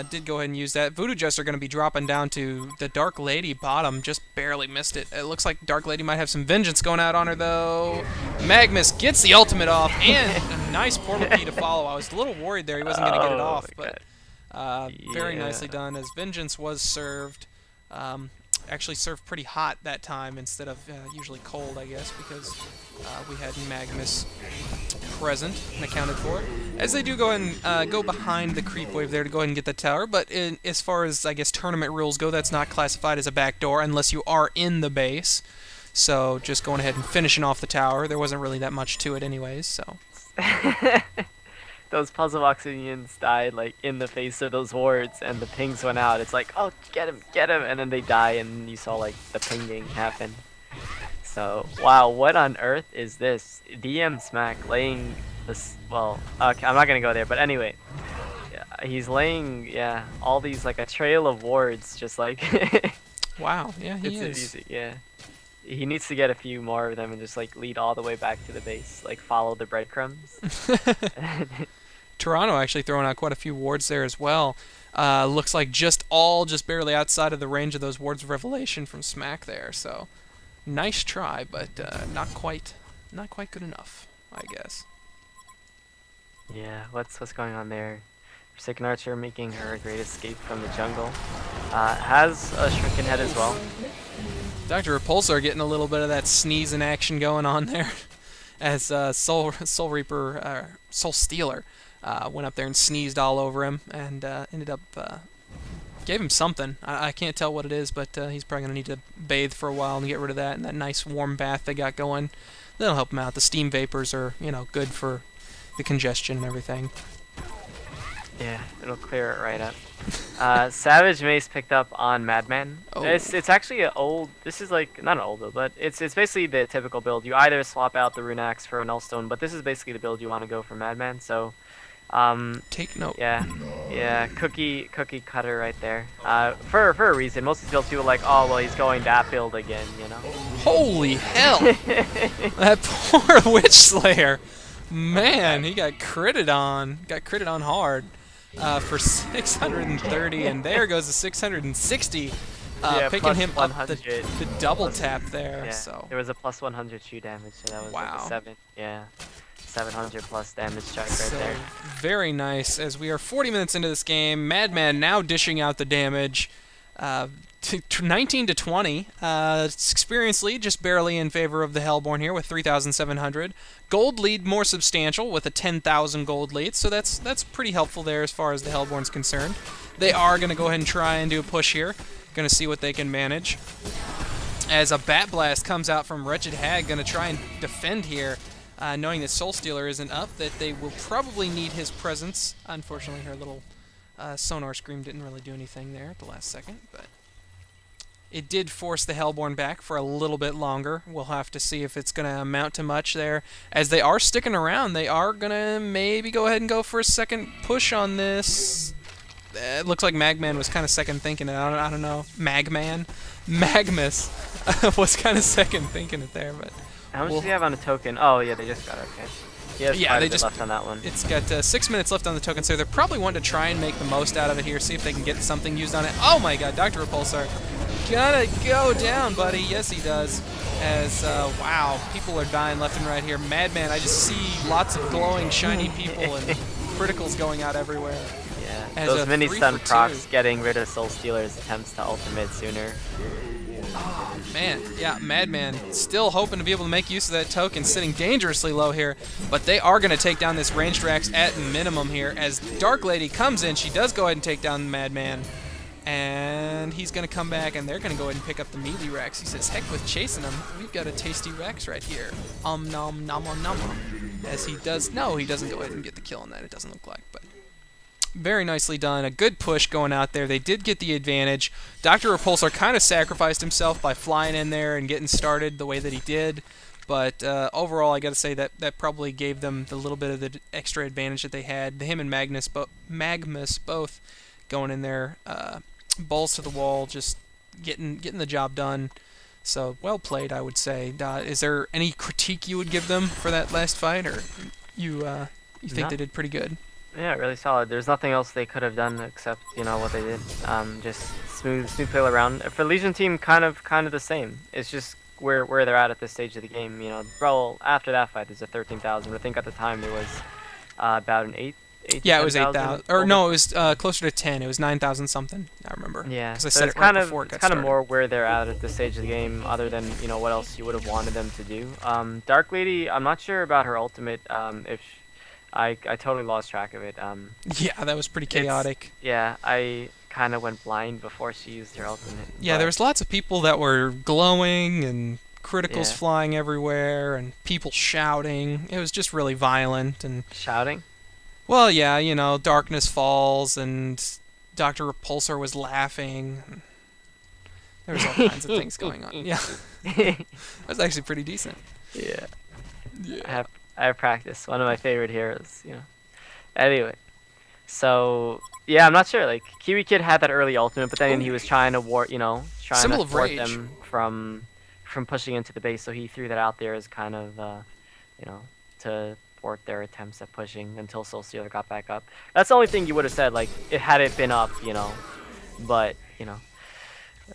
Did go ahead and use that. Voodoo Jests are going to be dropping down to the Dark Lady bottom. Just barely missed it. It looks like Dark Lady might have some vengeance going out on her, though. Magnus gets the ultimate off, and a nice portal key to follow. I was a little worried there he wasn't going to get it off, but very nicely done, as vengeance was served. Actually served pretty hot that time instead of usually cold, I guess, because we had Magnus present and accounted for it. As they do go and go behind the creep wave there to go ahead and get the tower, but as far as, I guess, tournament rules go, that's not classified as a backdoor unless you are in the base. So just going ahead and finishing off the tower. There wasn't really that much to it anyways, so... Those puzzle box minions died like in the face of those wards, and the pings went out. It's like, oh, get him, and then they die, and you saw like the pinging happen. So wow, what on earth is this? DM Smack laying this. Well, okay, I'm not gonna go there, but anyway, He's laying, yeah, all these like a trail of wards, just like Wow, yeah, he it's is. easy, yeah. He needs to get a few more of them and just like lead all the way back to the base, like follow the breadcrumbs. Toronto actually throwing out quite a few wards there as well. Looks like just barely outside of the range of those wards of revelation from Smack there. So nice try, but not quite good enough, I guess. Yeah, what's going on there? Forsaken Archer making her great escape from the jungle. Has a shrunken head as well. Dr. Repulsor getting a little bit of that sneezing action going on there, as Soul Stealer went up there and sneezed all over him, and ended up gave him something. I can't tell what it is, but he's probably gonna need to bathe for a while and get rid of that. And that nice warm bath they got going, that'll help him out. The steam vapors are, you know, good for the congestion and everything. Yeah, it'll clear it right up. Savage Mace picked up on Madman. Oh. It's actually an old. This is like not an old build, but it's basically the typical build. You either swap out the Rune Axe for a Nullstone, but this is basically the build you want to go for Madman. So, take note. Yeah, cookie cutter right there. For a reason. Most of these builds people are like, oh well, he's going that build again, you know. Holy hell! That poor Witch Slayer. Man, he got critted on. Got critted on hard. For 630, and there goes the 660, yeah, picking him up the double plus, tap there. Yeah, so there was a plus 100 shoe damage, so that was wow. like a 700 plus damage strike right So there. very nice. As we are 40 minutes into this game, Madman now dishing out the damage. 19 to 20. Experience lead just barely in favor of the Hellborn here with 3,700. Gold lead more substantial with a 10,000 gold lead, so that's pretty helpful there as far as the Hellborn's concerned. They are going to go ahead and try and do a push here. Going to see what they can manage. As a Bat Blast comes out from Wretched Hag, going to try and defend here, knowing that Soul Stealer isn't up, that they will probably need his presence. Unfortunately, her little Sonar Scream didn't really do anything there at the last second, but it did force the Hellborn back for a little bit longer. We'll have to see if it's going to amount to much there. As they are sticking around, they are going to maybe go ahead and go for a second push on this. It looks like Magman was kind of second thinking it. I don't know. Magman? Magmus was kind of second thinking it there, but How much does he have on a token? Oh, yeah, they just got it, okay. He has quite a bit left on that one. It's got 6 minutes left on the token, so they're probably wanting to try and make the most out of it here, see if they can get something used on it. Oh my god, Dr. Repulsor. Gonna go down, buddy. Yes, he does. As, wow, people are dying left and right here. Madman, I just see lots of glowing, shiny people and criticals going out everywhere. Yeah, As those a mini 3 stun for procs 2. getting rid of Soul Stealer's attempts to ultimate sooner. Oh, man. Yeah, Madman still hoping to be able to make use of that token, sitting dangerously low here. But they are going to take down this ranged Rax at minimum here. As Dark Lady comes in, she does go ahead and take down Madman. And he's going to come back, and they're going to go ahead and pick up the melee Rex. He says, heck with chasing him. We've got a tasty Rex right here. Nom nom nom. As he does, no, he doesn't go ahead and get the kill on that, it doesn't look like, but very nicely done. A good push going out there. They did get the advantage. Dr. Repulsor kind of sacrificed himself by flying in there and getting started the way that he did. But overall, I got to say that probably gave them the little bit of the extra advantage that they had. Him and Magmus both going in there, balls to the wall, just getting the job done. So well played, I would say. Is there any critique you would give them for that last fight, or you think they did pretty good? Yeah, really solid. There's nothing else they could have done except, you know, what they did. Just smooth play around. For Legion team, kind of the same. It's just where they're at this stage of the game. You know, well, after that fight, there's a 13,000. I think at the time there was about an 8. Yeah, it was 8,000. Or no, it was closer to 10. It was 9,000 something. I remember. Yeah, because I so said it's it right kind of before it got it's kind of started. more where they're at this stage of the game, other than, you know, what else you would have wanted them to do. Dark Lady, I'm not sure about her ultimate. If I totally lost track of it. Yeah, that was pretty chaotic. Yeah, I kind of went blind before she used her ultimate. Yeah, there was lots of people that were glowing and criticals Yeah. flying everywhere and people shouting. It was just really violent and Shouting? well, yeah, you know, darkness falls and Dr. Repulsor was laughing. There was all kinds of things going on. Yeah, it was actually pretty decent. Yeah. Yeah. I have practice. One of my favorite heroes, you know. Anyway, So yeah, I'm not sure. Like Kiwi Kid had that early ultimate, but then he was trying to trying to Symbol of thwart Rage. them from pushing into the base. So he threw that out there as kind of you know, to thwart their attempts at pushing until Soul Stealer got back up. That's the only thing you would have said. Like it had it been up, you know, but you know.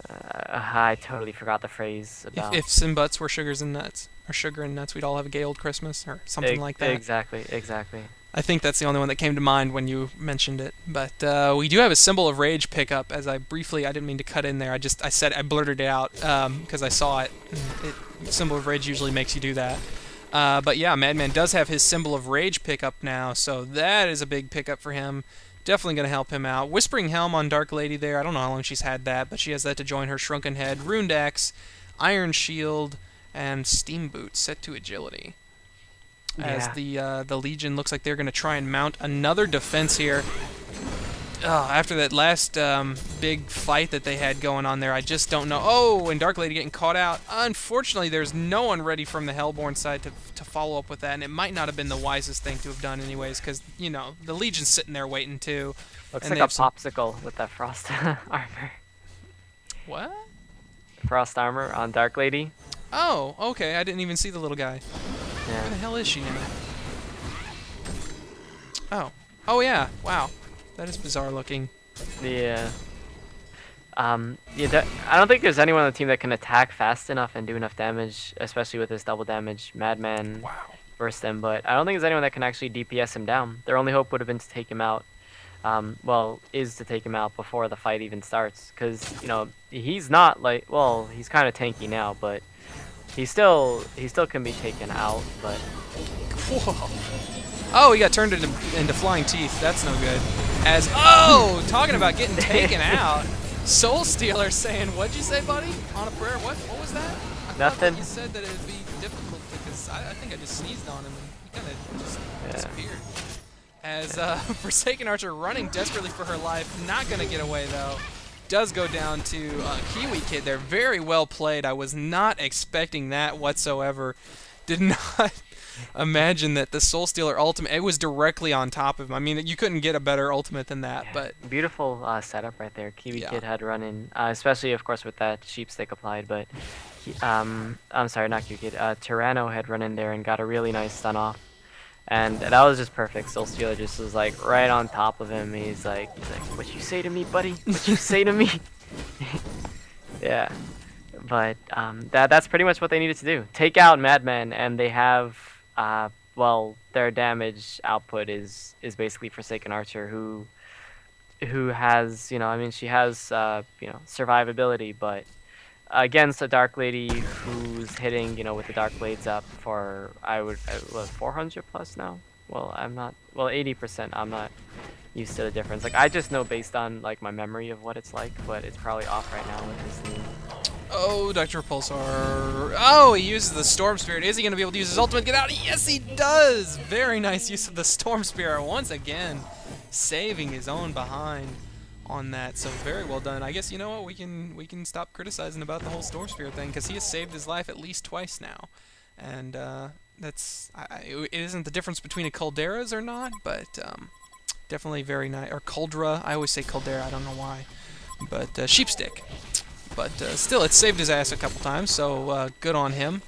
I totally forgot the phrase about. If Simbutts were sugars and nuts, or sugar and nuts, we'd all have a gay old Christmas, or something like that. Exactly, exactly. I think that's the only one that came to mind when you mentioned it. But we do have a Symbol of Rage pickup. As I didn't mean to cut in there. I blurted it out because I saw it. Symbol of Rage usually makes you do that. But yeah, Madman does have his Symbol of Rage pickup now, so that is a big pickup for him. Definitely going to help him out. Whispering Helm on Dark Lady there. I don't know how long she's had that, but she has that to join her Shrunken Head, Runed Axe, Iron Shield, and Steam Boots set to Agility. As the Legion looks like they're going to try and mount another defense here. After that last big fight that they had going on there, I just don't know. Oh, and Dark Lady getting caught out. Unfortunately, there's no one ready from the Hellborn side to follow up with that, and it might not have been the wisest thing to have done anyways, because, you know, the Legion's sitting there waiting too. Looks like a popsicle with that frost armor. What? Frost armor on Dark Lady. Oh, okay. I didn't even see the little guy. Yeah. Where the hell is she now? Oh. Oh, yeah. Wow. That is bizarre looking. Yeah. I don't think there's anyone on the team that can attack fast enough and do enough damage, especially with this double damage Madman versus them. But I don't think there's anyone that can actually DPS him down. Their only hope would have been to take him out. Is to take him out before the fight even starts. Because, you know, he's not like, well, he's kind of tanky now, but he still can be taken out. But whoa. Oh, he got turned into flying teeth. That's no good. Talking about getting taken out. Soul Stealer saying, "What'd you say, buddy? Onaprayer? What was that?" Nothing. You said that it would be difficult because I think I just sneezed on him and he kind of just disappeared. As Forsaken Archer running desperately for her life, not gonna get away though. Does go down to Kiwi Kid there. Very well played. I was not expecting that whatsoever. Did not imagine that the Soul Stealer ultimate, it was directly on top of him. I mean, you couldn't get a better ultimate than that. Yeah, but beautiful setup right there. Kiwi Kid had running, especially of course with that sheep stick applied. But I'm sorry, not Kiwi Kid. Tyranno had run in there and got a really nice stun off, and that was just perfect. Soul Stealer just was like right on top of him. He's like, "What you say to me, buddy? What you say to me?" Yeah. But that's pretty much what they needed to do. Take out Madman, and they have their damage output is basically Forsaken Archer, who has, you know, I mean, she has survivability, but against a Dark Lady who's hitting, you know, with the Dark Blades up for 400 plus now. Well, I'm not. Well, 80%. I'm not used to the difference. Like, I just know based on like my memory of what it's like, but it's probably off right now with this new. Oh, Dr. Repulsor. Oh, he uses the Storm Spirit. Is he going to be able to use his ultimate? Get out. Yes, he does. Very nice use of the Storm Spirit once again, saving his own behind on that. So very well done. I guess, you know what, we can stop criticizing about the whole Storm Spirit thing because he has saved his life at least twice now, and it isn't the difference between a Calderas or not, but definitely very nice. Or Caldera. I always say Caldera. I don't know why, but Sheepstick. But still, it saved his ass a couple times, so good on him.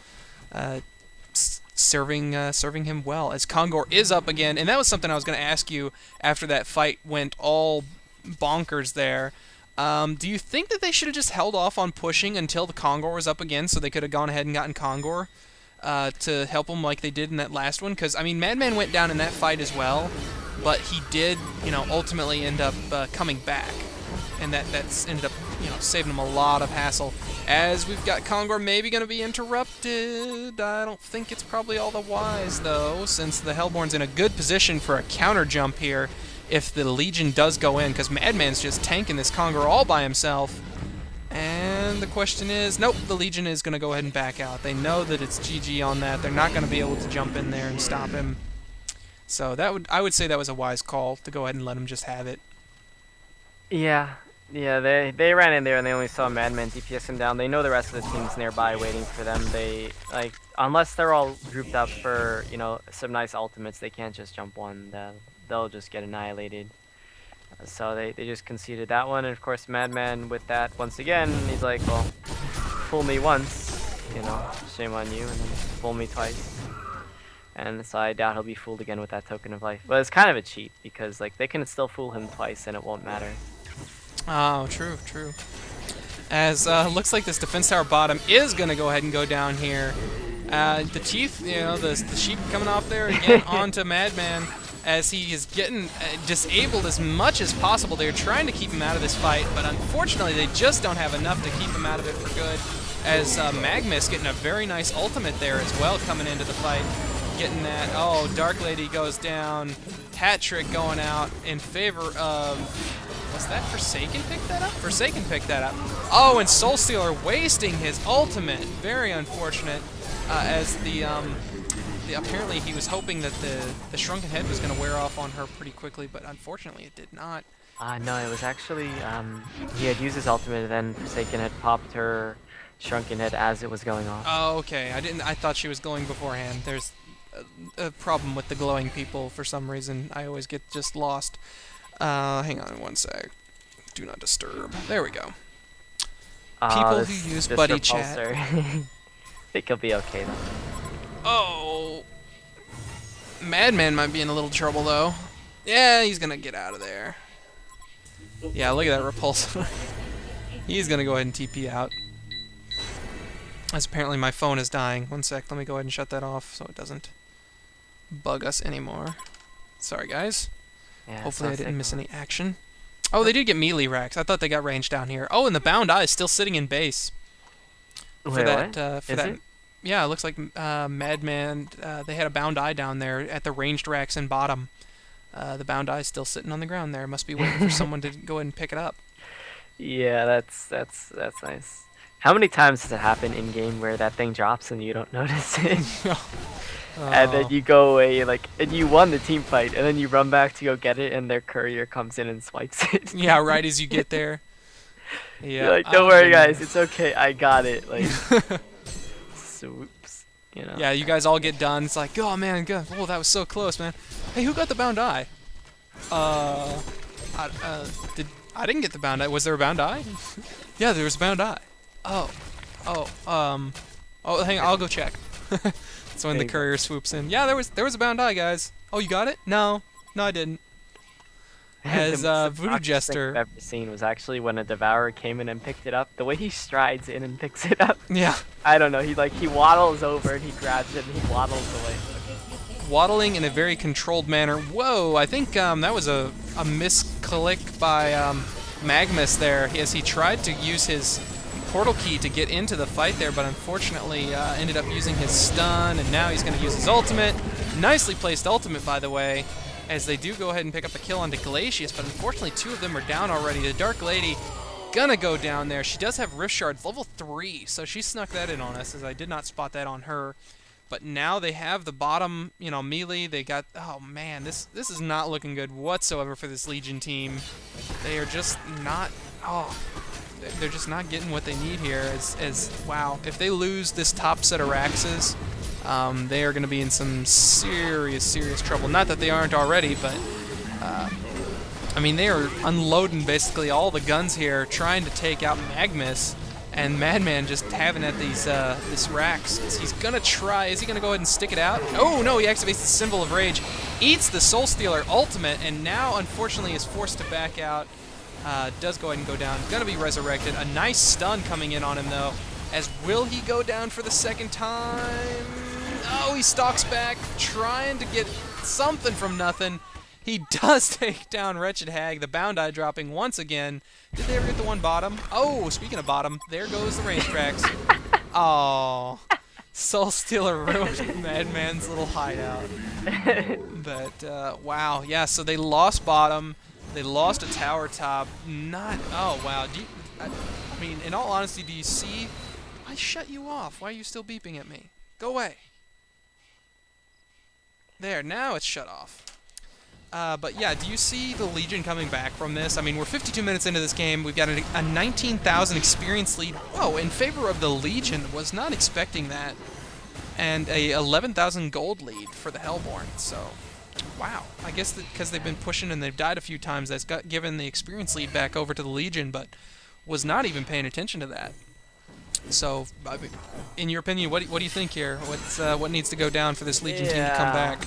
Serving him well. As Kongor is up again, and that was something I was going to ask you after that fight went all bonkers there. Do you think that they should have just held off on pushing until the Kongor was up again, so they could have gone ahead and gotten Kongor to help him like they did in that last one? Because, I mean, Madman went down in that fight as well, but he did, you know, ultimately end up coming back. And that's ended up, you know, saving him a lot of hassle. As we've got Kongor maybe going to be interrupted. I don't think it's probably all the wise, though, since the Hellborn's in a good position for a counter jump here if the Legion does go in, because Madman's just tanking this Kongor all by himself. And the question is, nope, the Legion is going to go ahead and back out. They know that it's GG on that. They're not going to be able to jump in there and stop him. So I would say that was a wise call to go ahead and let him just have it. Yeah. Yeah, they ran in there and they only saw Madman DPS him down. They know the rest of the team's nearby waiting for them. They, like, unless they're all grouped up for, you know, some nice ultimates, they can't just jump one. They'll just get annihilated. So they just conceded that one, and of course Madman with that once again, he's like, well, fool me once, you know, shame on you, and then fool me twice. And so I doubt he'll be fooled again with that token of life. But it's kind of a cheat, because like they can still fool him twice and it won't matter. Oh, true, true. As looks like this defense tower bottom is going to go ahead and go down here. The Chief, you know, the sheep coming off there again onto Madman as he is getting disabled as much as possible. They're trying to keep him out of this fight, but unfortunately they just don't have enough to keep him out of it for good. As Magmus getting a very nice ultimate there as well coming into the fight. Getting that. Oh, Dark Lady goes down. Hat Trick going out in favor of... Was that Forsaken picked that up? Forsaken picked that up. Oh, and Soul Stealer wasting his ultimate. Very unfortunate. As apparently he was hoping that the Shrunken Head was going to wear off on her pretty quickly, but unfortunately it did not. No, it was actually he had used his ultimate, and then Forsaken had popped her Shrunken Head as it was going off. Oh, okay. I thought she was glowing beforehand. There's a problem with the glowing people for some reason. I always get just lost. Hang on one sec. Do not disturb. There we go. People who use buddy chat. I think he'll be okay though. Oh. Madman might be in a little trouble though. Yeah, he's gonna get out of there. Yeah, look at that repulsor. He's gonna go ahead and TP out. As apparently my phone is dying. One sec, let me go ahead and shut that off so it doesn't bug us anymore. Sorry guys. Yeah, hopefully I didn't miss any action. Oh, they did get melee racks. I thought they got range down here. Oh, and the Bound Eye is still sitting in base. Wait, what? For that. Yeah, it looks like Madman, they had a Bound Eye down there at the ranged racks in bottom. The Bound Eye is still sitting on the ground there. Must be waiting for someone to go ahead and pick it up. Yeah, that's nice. How many times does it happen in game where that thing drops and you don't notice it? And then you go away, like, and you won the team fight, and then you run back to go get it, and their courier comes in and swipes it. Yeah, right as you get there. Yeah. You're like, don't worry, guys, it's okay, I got it. Like, swoops, you know. Yeah, you guys all get done. It's like, oh man, good. Oh, that was so close, man. Hey, who got the Bound Eye? I didn't get the Bound Eye. Was there a Bound Eye? Yeah, there was a Bound Eye. Oh, hang on, I'll go check. So when the courier swoops in, yeah, there was a Bound Eye, guys. Oh, you got it? No, I didn't. As Voodoo Jester, I've ever seen was actually when a Devourer came in and picked it up. The way he strides in and picks it up. Yeah. I don't know. He waddles over and he grabs it and he waddles away. Waddling in a very controlled manner. Whoa! I think that was a misclick by Magmus there, as he tried to use his portal key to get into the fight there, but unfortunately ended up using his stun, and now he's going to use his ultimate. Nicely placed ultimate, by the way, as they do go ahead and pick up a kill onto Glacius, but unfortunately two of them are down already. The Dark Lady gonna go down there. She does have Rift Shards, level 3, so she snuck that in on us, as I did not spot that on her. But now they have the bottom, you know, melee. They got, oh man, this is not looking good whatsoever for this Legion team. They are just not, they're just not getting what they need here. Wow, if they lose this top set of Raxes, they are going to be in some serious trouble. Not that they aren't already, but I mean, they are unloading basically all the guns here, trying to take out Magmus, and Madman just having at these this Rax. He's gonna try. Is he gonna go ahead and stick it out? Oh no! He activates the Symbol of Rage, eats the Soul Stealer ultimate, and now unfortunately is forced to back out. Does go ahead and go down. Gonna be resurrected. A nice stun coming in on him though. As will he go down for the second time? Oh, he stalks back, trying to get something from nothing. He does take down Wretched Hag, the Bound Eye dropping once again. Did they ever get the one bottom? Oh, speaking of bottom, there goes the range tracks. Oh, Soul Stealer ruined Madman's little hideout. But, wow, yeah, so they lost bottom. They lost a tower top. Oh, wow. I mean, in all honesty, do you see? I shut you off. Why are you still beeping at me? Go away. There, now it's shut off. But yeah, do you see the Legion coming back from this? I mean, we're 52 minutes into this game. We've got a 19,000 experience lead. Whoa, in favor of the Legion. Was not expecting that. And a 11,000 gold lead for the Hellborn. So, Wow. I guess because they've been pushing and they've died a few times, that's got given the experience lead back over to the Legion, but was not even paying attention to that. So, I mean, in your opinion, what do you think here? What needs to go down for this Legion team to come back?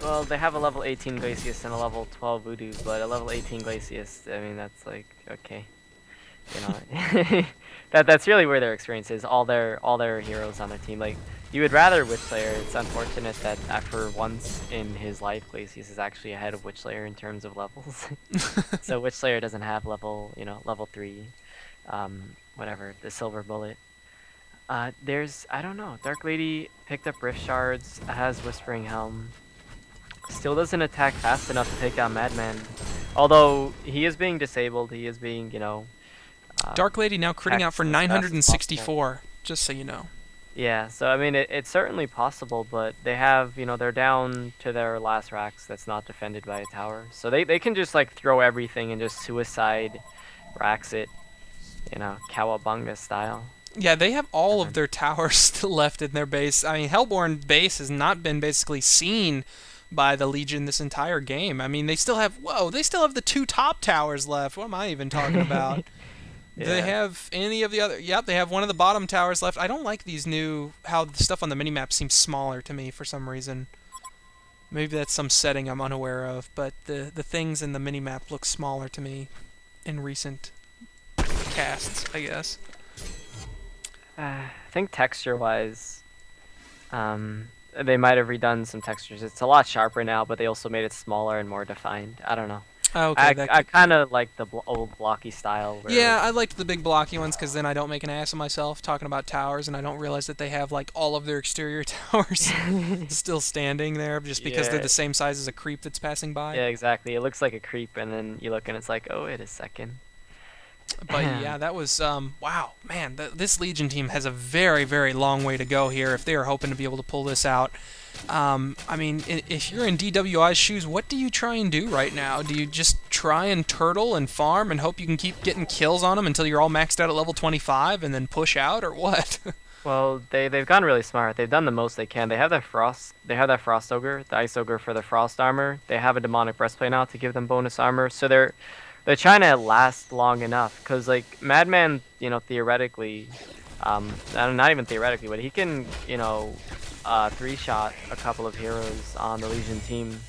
Well, they have a level 18 Glacius and a level 12 Voodoo, but a level 18 Glacius, I mean, that's like, okay. You know, that's really where their experience is. All their heroes on their team. Like, you would rather Witchslayer. It's unfortunate that for once in his life, Glacius is actually ahead of Witchslayer in terms of levels. So Witchslayer doesn't have level 3, whatever, the Silver Bullet. I don't know. Dark Lady picked up Rift Shards, has Whispering Helm. Still doesn't attack fast enough to take down Madman. Although he is being disabled, he is being, Dark Lady now critting out for 964, just so you know. Yeah, so I mean, it's certainly possible, but they have, they're down to their last racks that's not defended by a tower. So they can just, like, throw everything and just suicide racks it, Cowabunga style. Yeah, they have all of their towers still left in their base. I mean, Hellborn base has not been basically seen by the Legion this entire game. I mean, they still have the 2 top towers left. What am I even talking about? Do they have any of the other? Yep, they have one of the bottom towers left. I don't like these how the stuff on the minimap seems smaller to me for some reason. Maybe that's some setting I'm unaware of, but the things in the minimap look smaller to me in recent casts, I guess. I think texture-wise, they might have redone some textures. It's a lot sharper now, but they also made it smaller and more defined. I don't know. Oh, okay, I kind of like the old blocky style. Yeah, I liked the big blocky ones because then I don't make an ass of myself talking about towers, and I don't realize that they have like all of their exterior towers still standing there just because they're the same size as a creep that's passing by. Yeah, exactly. It looks like a creep, and then you look and it's like, oh, wait a second. But yeah, that was wow, man. This Legion team has a very, very long way to go here if they are hoping to be able to pull this out. I mean, if you're in DWI's shoes, what do you try and do right now? Do you just try and turtle and farm and hope you can keep getting kills on them until you're all maxed out at level 25 and then push out, or what? Well, they've gone really smart. They've done the most they can. They have that frost ogre, the ice ogre for the frost armor. They have a demonic breastplate now to give them bonus armor. So they're trying to last long enough, because like Madman, theoretically, not even theoretically, but he can, 3-shot a couple of heroes on the Legion team,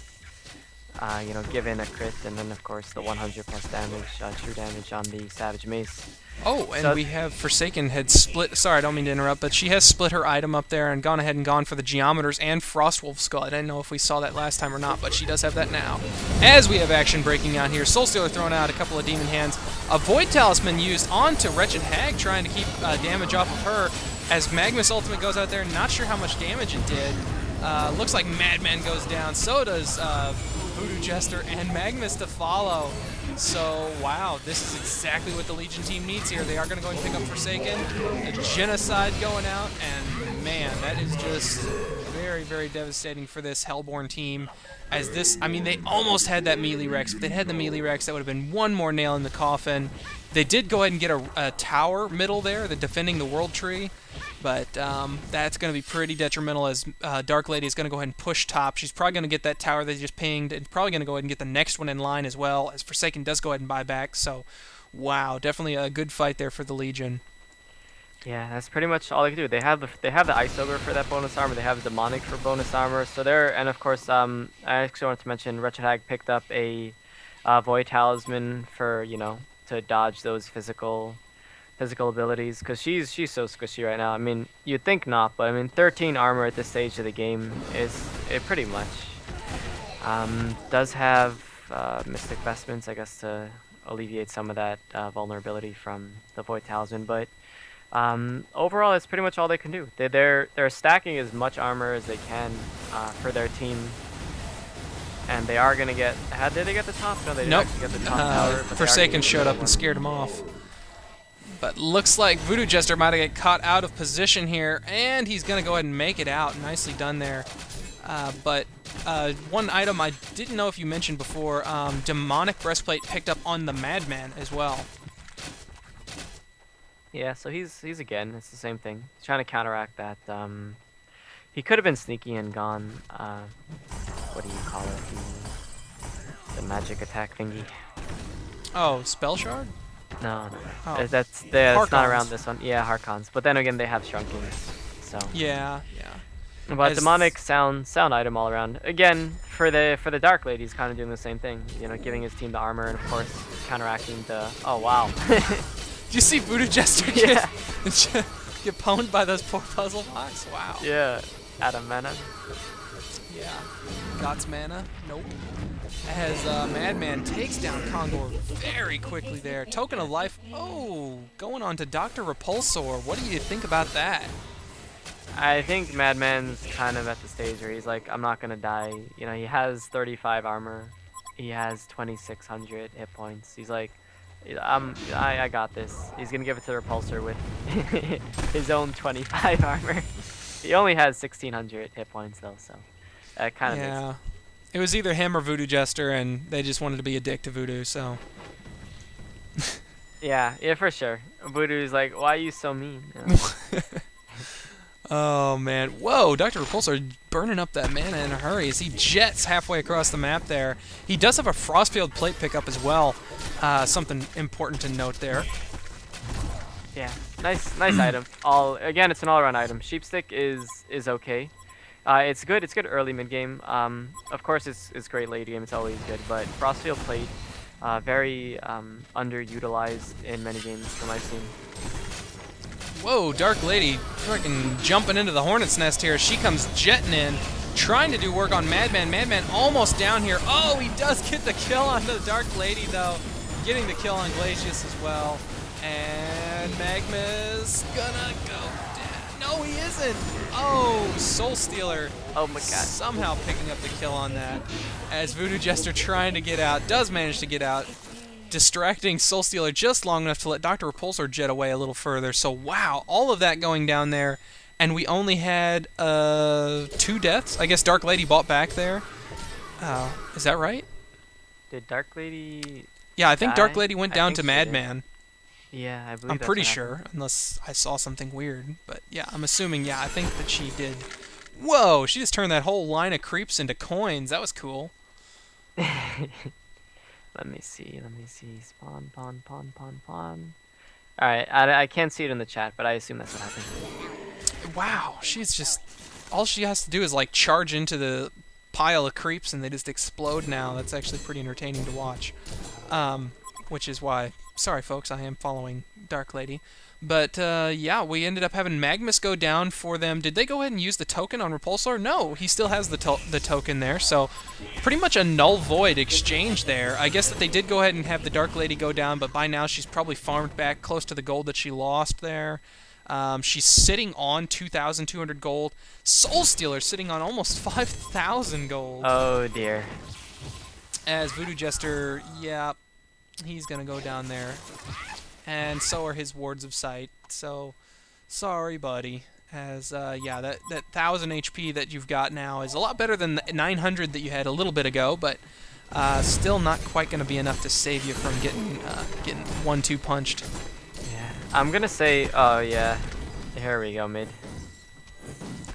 give in a crit, and then of course the 100+ damage, true damage on the Savage Mace. Oh, and we have Forsaken had split. Sorry, I don't mean to interrupt, but she has split her item up there and gone ahead and gone for the Geometers and Frostwolf Skull. I didn't know if we saw that last time or not, but she does have that now. As we have action breaking out here, Soulstealer throwing out a couple of Demon Hands. A Void Talisman used onto Wretched Hag, trying to keep damage off of her. As Magmus Ultimate goes out there, not sure how much damage it did. Looks like Madman goes down. So does Voodoo Jester and Magmus to follow. So, wow, this is exactly what the Legion team needs here. They are going to go and pick up Forsaken. A Genocide going out, and man, that is just very, very devastating for this Hellborn team. As this, I mean, they almost had that melee Rex. If they'd had the melee Rex, that would have been one more nail in the coffin. They did go ahead and get a tower middle there, the defending the World Tree. But that's going to be pretty detrimental as Dark Lady is going to go ahead and push top. She's probably going to get that tower that just pinged, and probably going to go ahead and get the next one in line as well, as Forsaken does go ahead and buy back. So, wow, definitely a good fight there for the Legion. Yeah, that's pretty much all they can do. They have the Ice Ogre for that bonus armor. They have the Demonic for bonus armor. So and of course, I actually wanted to mention Wretched Hag picked up a Void Talisman for, to dodge those physical abilities, because she's so squishy right now. I mean, you'd think not, but I mean, 13 armor at this stage of the game is pretty much. Does have Mystic Vestments, I guess, to alleviate some of that vulnerability from the Void Talisman, but overall, it's pretty much all they can do. They're stacking as much armor as they can for their team, and they are gonna get. How did they get the top? No, they didn't actually get the top tower. Forsaken showed up and scared him off. But looks like Voodoo Jester might have got caught out of position here, and he's going to go ahead and make it out. Nicely done there. But one item I didn't know if you mentioned before, Demonic Breastplate picked up on the Madman as well. Yeah, so he's again, it's the same thing. He's trying to counteract that. He could have been sneaky and gone what do you call it? The magic attack thingy. Oh, Spell Shard? No. Oh. That's not Harkons. around this one. Yeah, Harkons. But then again, they have Shrunken. So. Yeah. But As- demonic sound item all around. Again, for the Dark Lady, he's kind of doing the same thing. You know, giving his team the armor and of course counteracting the. Oh wow. Did you see Voodoo Jester Yeah. get pwned by those poor puzzle blocks? Wow. Yeah. Adam mana. Yeah. God's mana? Nope. As Madman takes down Condor very quickly there. Token of Life. Oh, going on to Dr. Repulsor. What do you think about that? I think Madman's kind of at the stage where he's like, I'm not gonna die. You know, he has 35 armor. He has 2,600 hit points. He's like, I got this. He's gonna give it to the Repulsor with his own 25 armor. He only has 1,600 hit points though, so that kind of Yeah. makes It was either him or Voodoo Jester, and they just wanted to be a dick to Voodoo, so. Yeah, for sure. Voodoo's like, why are you so mean? You know? Oh, man. Whoa, Dr. Repulsor burning up that mana in a hurry as he jets halfway across the map there. He does have a Frostfield plate pickup as well. Something important to note there. Yeah, nice item. Again, it's an all-around item. Sheepstick is okay. It's good. It's good early mid game. Of course, it's great late game. It's always good. But Frostfield plate, very underutilized in many games from my scene. Whoa, Dark Lady freaking jumping into the Hornet's Nest here. She comes jetting in, trying to do work on Madman. Madman almost down here. Oh, he does get the kill on the Dark Lady, though. Getting the kill on Glacius as well. And Magma's gonna go down. No, he isn't. Oh, Soul Stealer. Oh my god. Somehow picking up the kill on that. As Voodoo Jester trying to get out, does manage to get out. Distracting Soul Stealer just long enough to let Dr. Repulsor jet away a little further. So wow, all of that going down there, and we only had 2 deaths. I guess Dark Lady bought back there. Is that right? Did Dark Lady? Yeah, I think die? Dark Lady went I down think to she Madman. Yeah, I believe I'm that's pretty what sure, unless I saw something weird. But yeah, I'm assuming, yeah, I think that she did. Whoa, she just turned that whole line of creeps into coins. That was cool. happened. Let me see. Spawn, pawn. Alright, I can't see it in the chat, but I assume that's what happened. Wow, she's just... All she has to do is, like, charge into the pile of creeps and they just explode now. That's actually pretty entertaining to watch. Which is why... Sorry, folks, I am following Dark Lady. But, yeah, we ended up having Magmus go down for them. Did they go ahead and use the token on Repulsor? No, he still has the token there, so pretty much a null-void exchange there. I guess that they did go ahead and have the Dark Lady go down, but by now she's probably farmed back close to the gold that she lost there. She's sitting on 2,200 gold. Soul Stealer sitting on almost 5,000 gold. Oh dear. As Voodoo Jester, yeah, he's going to go down there. And so are his Wards of Sight. So, sorry, buddy. As, yeah, that 1,000 HP that you've got now is a lot better than the 900 that you had a little bit ago, but still not quite going to be enough to save you from getting 1-2 punched. Yeah. I'm gonna say, oh yeah. Here we go, mid.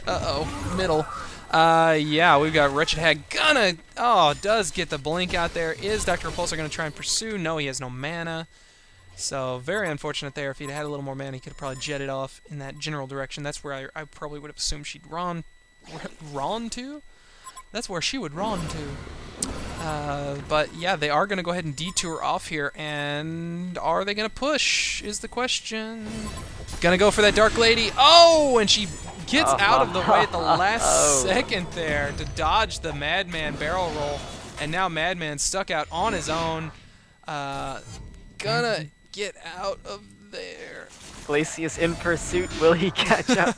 Uh-oh, middle. Yeah, we've got Wretched Hag does get the blink out there. Is Dr. Repulsor going to try and pursue? No, he has no mana. So, very unfortunate there. If he'd had a little more mana, he could have probably jetted off in that general direction. That's where I probably would have assumed she'd run to? That's where she would run to. But, yeah, they are going to go ahead and detour off here. And are they going to push, is the question. Going to go for that Dark Lady. Oh, and she gets out of the way at the last second there to dodge the Madman barrel roll. And now Madman's stuck out on his own. Gonna get out of there. Glacius in pursuit. Will he catch up?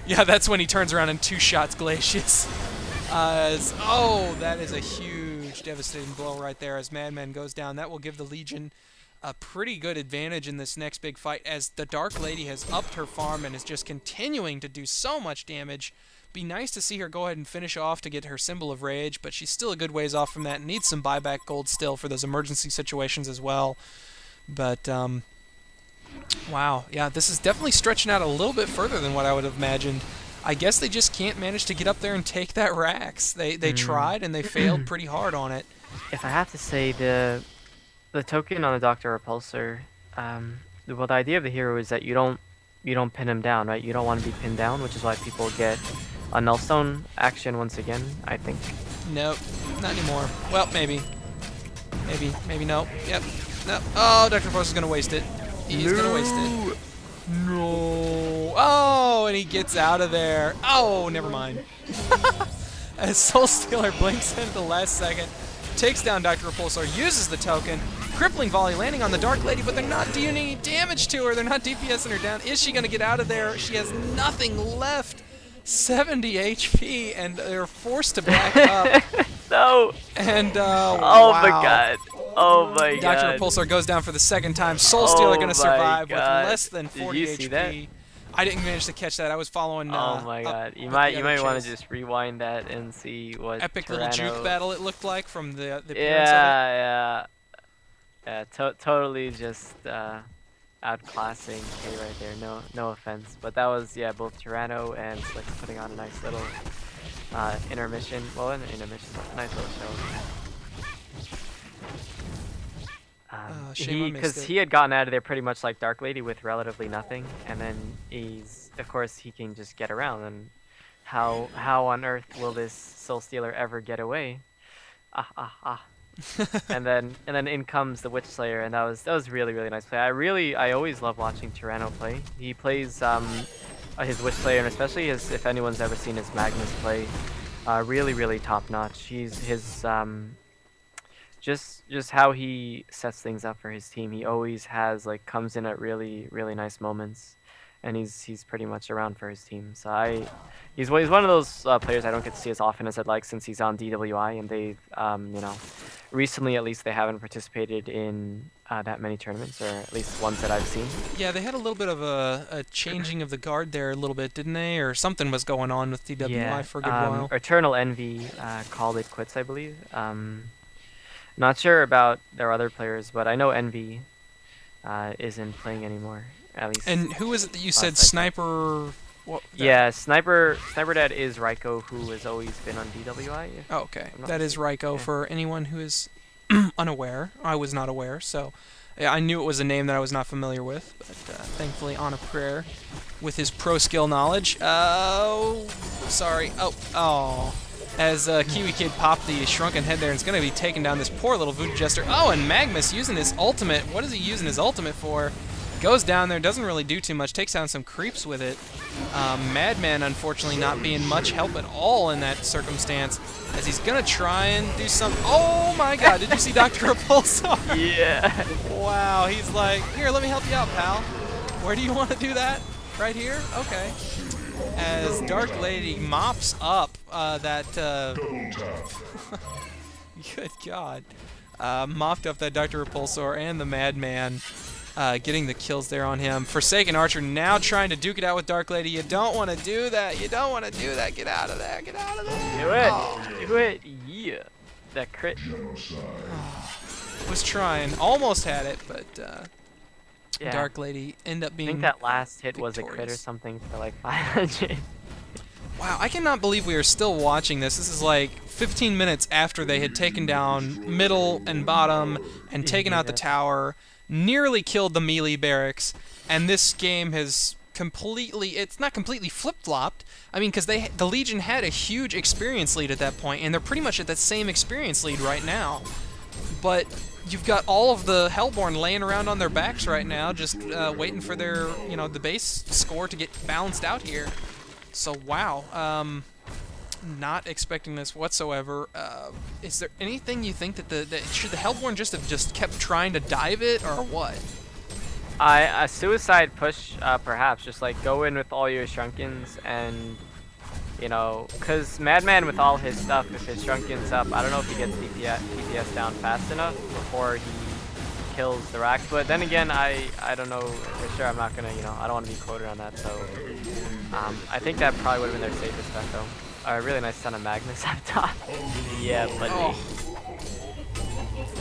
Yeah, that's when he turns around and 2 shots Glacius. Oh, that is a huge, devastating blow right there as Madman goes down. That will give the Legion a pretty good advantage in this next big fight as the Dark Lady has upped her farm and is just continuing to do so much damage. Be nice to see her go ahead and finish off to get her Symbol of Rage, but she's still a good ways off from that and needs some buyback gold still for those emergency situations as well. But, wow, yeah, this is definitely stretching out a little bit further than what I would have imagined. I guess they just can't manage to get up there and take that Rax. They tried and they failed pretty hard on it. If I have to say, the token on the Doctor Repulsor, well, the idea of the hero is that you don't pin him down, right? You don't want to be pinned down, which is why people get a Nullstone action once again, I think. Nope, not anymore. Well, maybe. Maybe no. Yep. No. Oh, Dr. Repulsor's gonna waste it. He's gonna waste it. No. Oh, and he gets out of there. Oh, never mind. As Soul Stealer blinks in at the last second, takes down Dr. Repulsor, uses the token, crippling volley landing on the Dark Lady, but they're not doing any damage to her. They're not DPSing her down. Is she going to get out of there? She has nothing left. 70 HP, and they're forced to back up. No. And, oh wow. my god. Oh my god. Dr. Repulsor goes down for the second time. Soul Stealer going to survive with god. less than 40 Did you see HP. That? I didn't manage to catch that. I was following. Oh my god! You might want to just rewind that and see what epic Tyranno... little juke battle it looked like from the appearance of it. Yeah. Totally just outclassing K right there. No offense, but that was both Tyranno and Slick putting on a nice little intermission. Well, an intermission, a nice little show. Because he had gotten out of there pretty much like Dark Lady with relatively nothing, and then of course he can just get around. And how on earth will this Soul Stealer ever get away? and then in comes the Witch Slayer, and that was really nice play. I always love watching Tyranno play. He plays his Witch Slayer, and especially if anyone's ever seen his Magnus play, really top notch. His just how he sets things up for his team. He always comes in at really nice moments, and he's pretty much around for his team. So he's one of those players I don't get to see as often as I'd like, since he's on DWI, and they've recently at least they haven't participated in that many tournaments, or at least ones that I've seen. Yeah, they had a little bit of a changing of the guard there a little bit, didn't they? Or something was going on with DWI for a good while. Eternal Envy called it quits, I believe. Not sure about their other players, but I know Envy isn't playing anymore, at least. And who is it that you said Sniper? What, yeah, Sniper Dad is Raiko, who has always been on DWI. Oh, okay, that is Raiko. For anyone who is unaware. I was not aware, so I knew it was a name that I was not familiar with, but thankfully Onaprayer, with his pro skill knowledge. Oh, sorry. Oh. As Kiwi Kid popped the shrunken head there, and it's going to be taking down this poor little Voodoo Jester. Oh, and Magnus using his ultimate. What is he using his ultimate for? Goes down there, doesn't really do too much, takes down some creeps with it. Madman, unfortunately, not being much help at all in that circumstance, as he's going to try and do some... Oh my god, did you see Dr. Repulsor? Yeah. Wow, he's like, here, let me help you out, pal. Where do you want to do that? Right here? Okay. As Dark Lady mops up that... Good God. Mopped up that Dr. Repulsor and the Madman, getting the kills there on him. Forsaken Archer now trying to duke it out with Dark Lady. You don't want to do that. You don't want to do that. Get out of there. Get out of there. Do it. Oh. Do it. Yeah. That crit. Was trying. Almost had it, but... Yeah. Dark Lady end up being I think that last hit victorious. Was a crit or something for like 500. Wow, I cannot believe we are still watching this. This is like 15 minutes after they had taken down middle and bottom and taken out the tower, nearly killed the melee barracks, and this game has it's not completely flip-flopped. I mean, because the Legion had a huge experience lead at that point, and they're pretty much at that same experience lead right now. But you've got all of the Hellborn laying around on their backs right now, just waiting for their, the base score to get balanced out here. So, wow. Not expecting this whatsoever. Is there anything you think that should the Hellborn just have kept trying to dive it, or what? A suicide push, perhaps. Just like go in with all your Shrunkens and, because Madman with all his stuff, if his Shrunkens up, I don't know if he gets DPS down fast enough before he kills the Rax. But then again, I don't know for sure. I'm not gonna, I don't want to be quoted on that. So I think that probably would have been their safest bet though. A really nice son of Magnus up top. Yeah, buddy. Oh.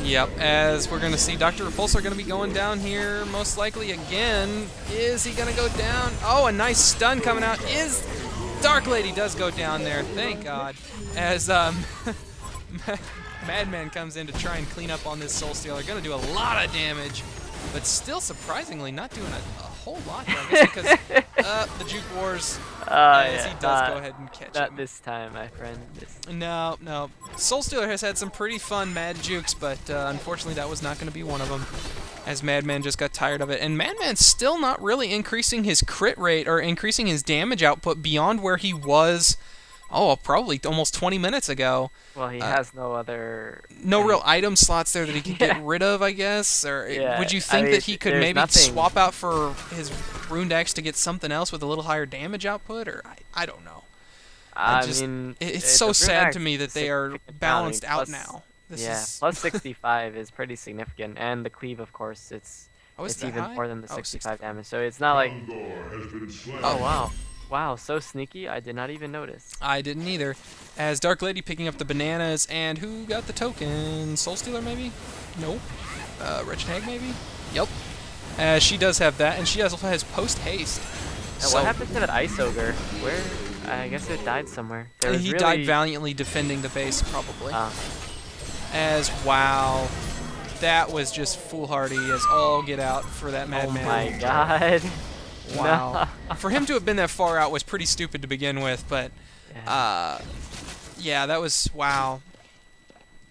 Yep, as we're going to see Dr. Repulsor going to be going down here most likely again. Is he going to go down? Oh, a nice stun coming out. Dark Lady does go down there, thank God, as Madman comes in to try and clean up on this Soul Stealer. Gonna do a lot of damage, but still surprisingly not doing a whole lot here, I guess, because the Juke Wars, as he does go ahead and catch him. Not this time, my friend. No, no. Soul Stealer has had some pretty fun mad jukes, but unfortunately that was not going to be one of them, as Madman just got tired of it. And Madman's still not really increasing his crit rate or increasing his damage output beyond where he was, probably almost 20 minutes ago. Well, he has no other... No real item slots there that he could get rid of, I guess? Or would you think that he could maybe swap out for his Runed Axe to get something else with a little higher damage output? Or I don't know. I mean... It's so sad to me that they are balanced out now. Plus 65 is pretty significant. And the cleave, of course, it's even more than the 65 damage. So it's not like... Oh, wow. Wow, so sneaky, I did not even notice. I didn't either. As Dark Lady picking up the bananas, and who got the token? Soul Stealer, maybe? Nope. Wretched Hag, maybe? Yep. She does have that, and she also has post-haste. So what happened to that Ice Ogre? Where? I guess it died somewhere. He died valiantly defending the base, probably. Wow. That was just foolhardy as all get out for that Madman. Oh my God. Wow. No. For him to have been that far out was pretty stupid to begin with, but yeah, that was, wow.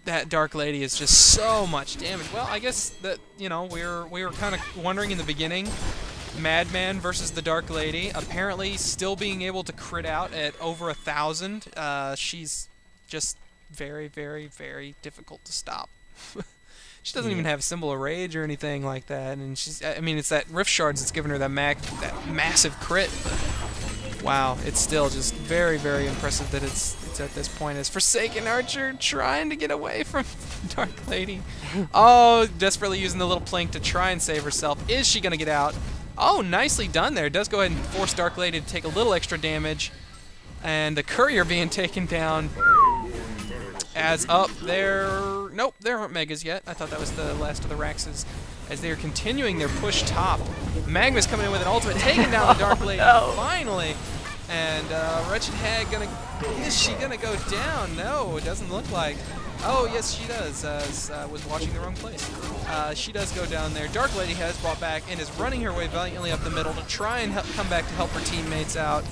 That Dark Lady is just so much damage. Well, I guess that, we were kind of wondering in the beginning, Madman versus the Dark Lady, apparently still being able to crit out at over 1,000. She's just very, very, very difficult to stop. She doesn't even have a symbol of rage or anything like that, and it's that Rift Shards that's given her that massive crit. But wow, it's still just very, very impressive that it's at this point as Forsaken Archer trying to get away from Dark Lady. Desperately using the little plink to try and save herself. Is she gonna get out? Nicely done there. Does go ahead and force Dark Lady to take a little extra damage, and the courier being taken down. As up there... Nope, there aren't Megas yet. I thought that was the last of the Raxes. As they are continuing their push top. Magma's coming in with an ultimate, taking down the Dark Lady, finally. And Wretched Hag is she gonna go down? No, it doesn't look like. Oh, yes, she does. Was watching the wrong place. She does go down there. Dark Lady has brought back and is running her way valiantly up the middle to try and come back to help her teammates out.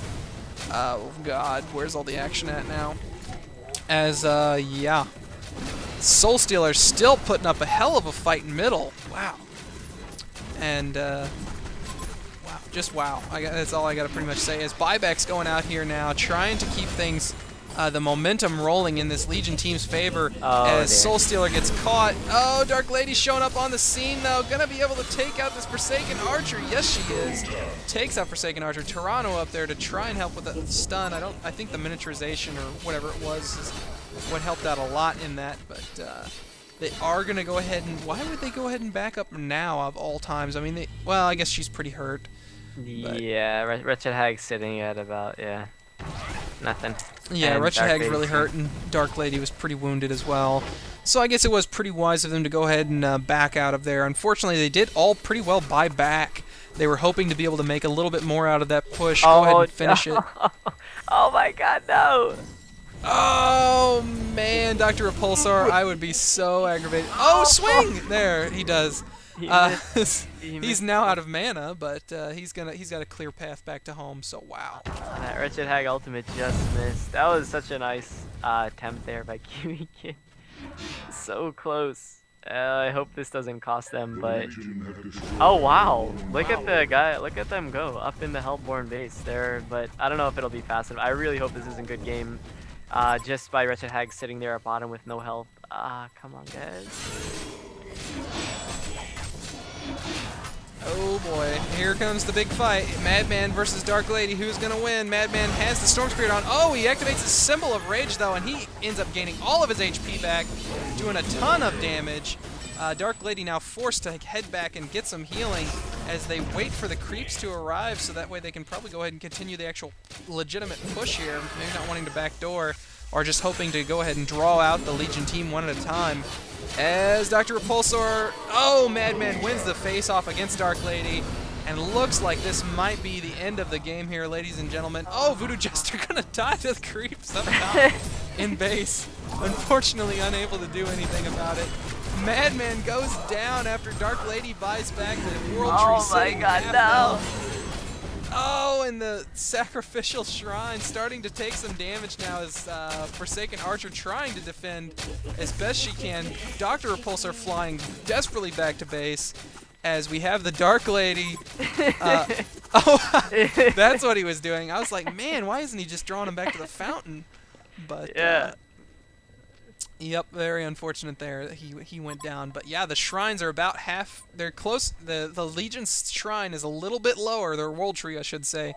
Oh, God, where's all the action at now? As, yeah. Soul Stealer still putting up a hell of a fight in middle. Wow. And, wow. Just wow. That's all I got to pretty much say. As Buyback's going out here now, trying to keep things, the momentum rolling in this Legion team's favor. As Soul Stealer gets caught. Oh, Dark Lady's showing up on the scene, though. Gonna be able to take out this Forsaken Archer. Yes, she is. Takes out Forsaken Archer. Toronto up there to try and help with the stun. I think the miniaturization or whatever it was is what helped out a lot in that, but they are going to go ahead and... Why would they go ahead and back up now of all times? I mean, well, I guess she's pretty hurt. Yeah, Wretched Hag's sitting at about, nothing. Yeah, and Wretched Hag's really hurt, and Dark Lady was pretty wounded as well. So I guess it was pretty wise of them to go ahead and back out of there. Unfortunately, they did all pretty well buy back. They were hoping to be able to make a little bit more out of that push. Go ahead and finish it. Oh my God, no! Oh man, Dr. Repulsor, I would be so aggravated. Oh, swing! There, he does. He's now out of mana, but he's got a clear path back to home. So wow. That Wretched Hag ultimate just missed. That was such a nice attempt there by Kiwi Kid. So close. I hope this doesn't cost them, but oh wow! Look at the guy. Look at them go up in the Hellborn base there. But I don't know if it'll be fast enough. I really hope this isn't a good game. Just by Wretched Hag sitting there at bottom with no health. Come on, guys. Oh boy, here comes the big fight. Madman versus Dark Lady. Who's gonna win? Madman has the Storm Spirit on. Oh, he activates his Symbol of Rage though, and he ends up gaining all of his HP back, doing a ton of damage. Dark Lady now forced to head back and get some healing as they wait for the creeps to arrive, so that way they can probably go ahead and continue the actual legitimate push here. Maybe not wanting to backdoor, or just hoping to go ahead and draw out the Legion team one at a time. As Dr. Repulsor, oh, Madman wins the face-off against Dark Lady, And looks like this might be the end of the game here, ladies and gentlemen. Oh, Voodoo Jester gonna die to the creep somehow in base. Unfortunately unable to do anything about it. Madman goes down after Dark Lady buys back the World Tree. Oh my god, no! Oh, and the Sacrificial Shrine starting to take some damage now as Forsaken Archer trying to defend as best she can. Dr. Repulsor flying desperately back to base as we have the Dark Lady. Oh, that's what he was doing. I was like, man, why isn't he just drawing him back to the fountain? But yeah. Yep, very unfortunate there that he went down. But yeah, the shrines are about half. They're close. The Legion's shrine is a little bit lower. Their World Tree, I should say,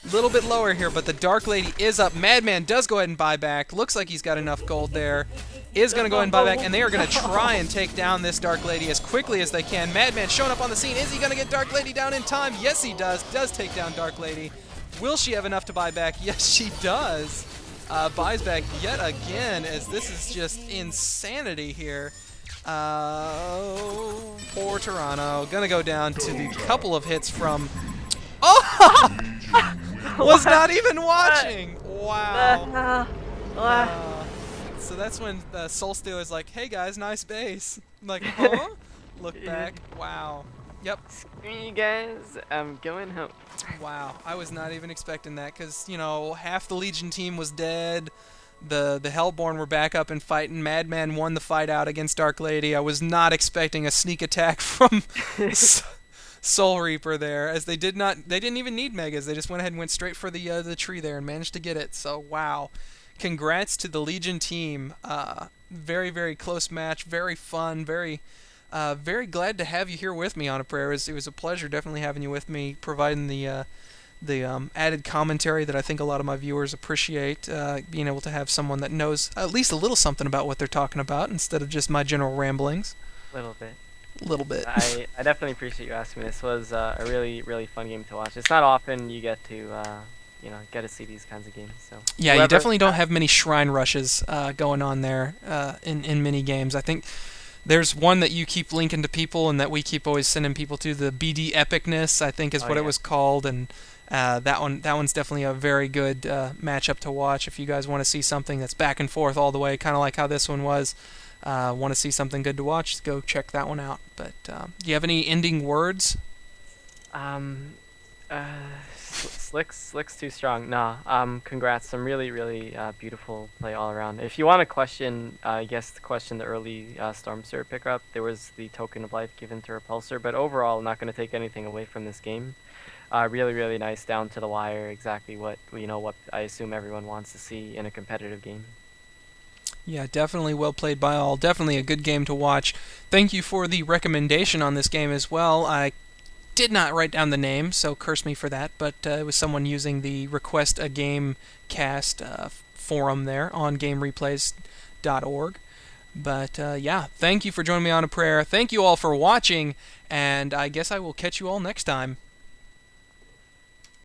a little bit lower here. But the Dark Lady is up. Madman does go ahead and buy back. Looks like he's got enough gold there. Is going to go ahead and buy back, and they are going to try and take down this Dark Lady as quickly as they can. Madman showing up on the scene. Is he going to get Dark Lady down in time? Yes, he does. Does take down Dark Lady. Will she have enough to buy back? Yes, she does. Buys back yet again, as this is just insanity here. Poor Toronto. Gonna go down to the couple of hits from... Oh! Was not even watching! Wow. So that's when Soul Stealer's like, hey guys, nice base. I'm like, huh? Look back. Wow. Yep. Screw you guys, I'm going home. Wow, I was not even expecting that because, you know, half the Legion team was dead. The Hellborn were back up and fighting. Madman won the fight out against Dark Lady. I was not expecting a sneak attack from Soul Reaper there, as they didn't even need Megas. They just went ahead and went straight for the tree there and managed to get it. So, wow. Congrats to the Legion team. Very, very close match. Very fun. Very glad to have you here with me, Onaprayer. It was a pleasure definitely having you with me, providing the added commentary that I think a lot of my viewers appreciate, being able to have someone that knows at least a little something about what they're talking about instead of just my general ramblings. A little bit. A little bit. I definitely appreciate you asking me. This was a really, really fun game to watch. It's not often you get to get to see these kinds of games. So yeah, you definitely don't have many shrine rushes going on there in many games. I think there's one that you keep linking to people and that we keep always sending people to. The BD Epicness, I think, is what it was called, and that one's definitely a very good matchup to watch if you guys want to see something that's back and forth all the way, kind of like how this one was. Want to see something good to watch? Go check that one out. But do you have any ending words? Slick's too strong. Nah. Congrats. Some really, really beautiful play all around. If you want to question, I guess question the early Stormster pickup, there was the token of life given to Repulsor, but overall, not going to take anything away from this game. Really, really nice, down to the wire. Exactly what I assume everyone wants to see in a competitive game. Yeah, definitely well played by all. Definitely a good game to watch. Thank you for the recommendation on this game as well. I did not write down the name, so curse me for that, but it was someone using the Request a Game cast forum there on GameReplays.org. But yeah, thank you for joining me on Onaprayer. Thank you all for watching, and I guess I will catch you all next time.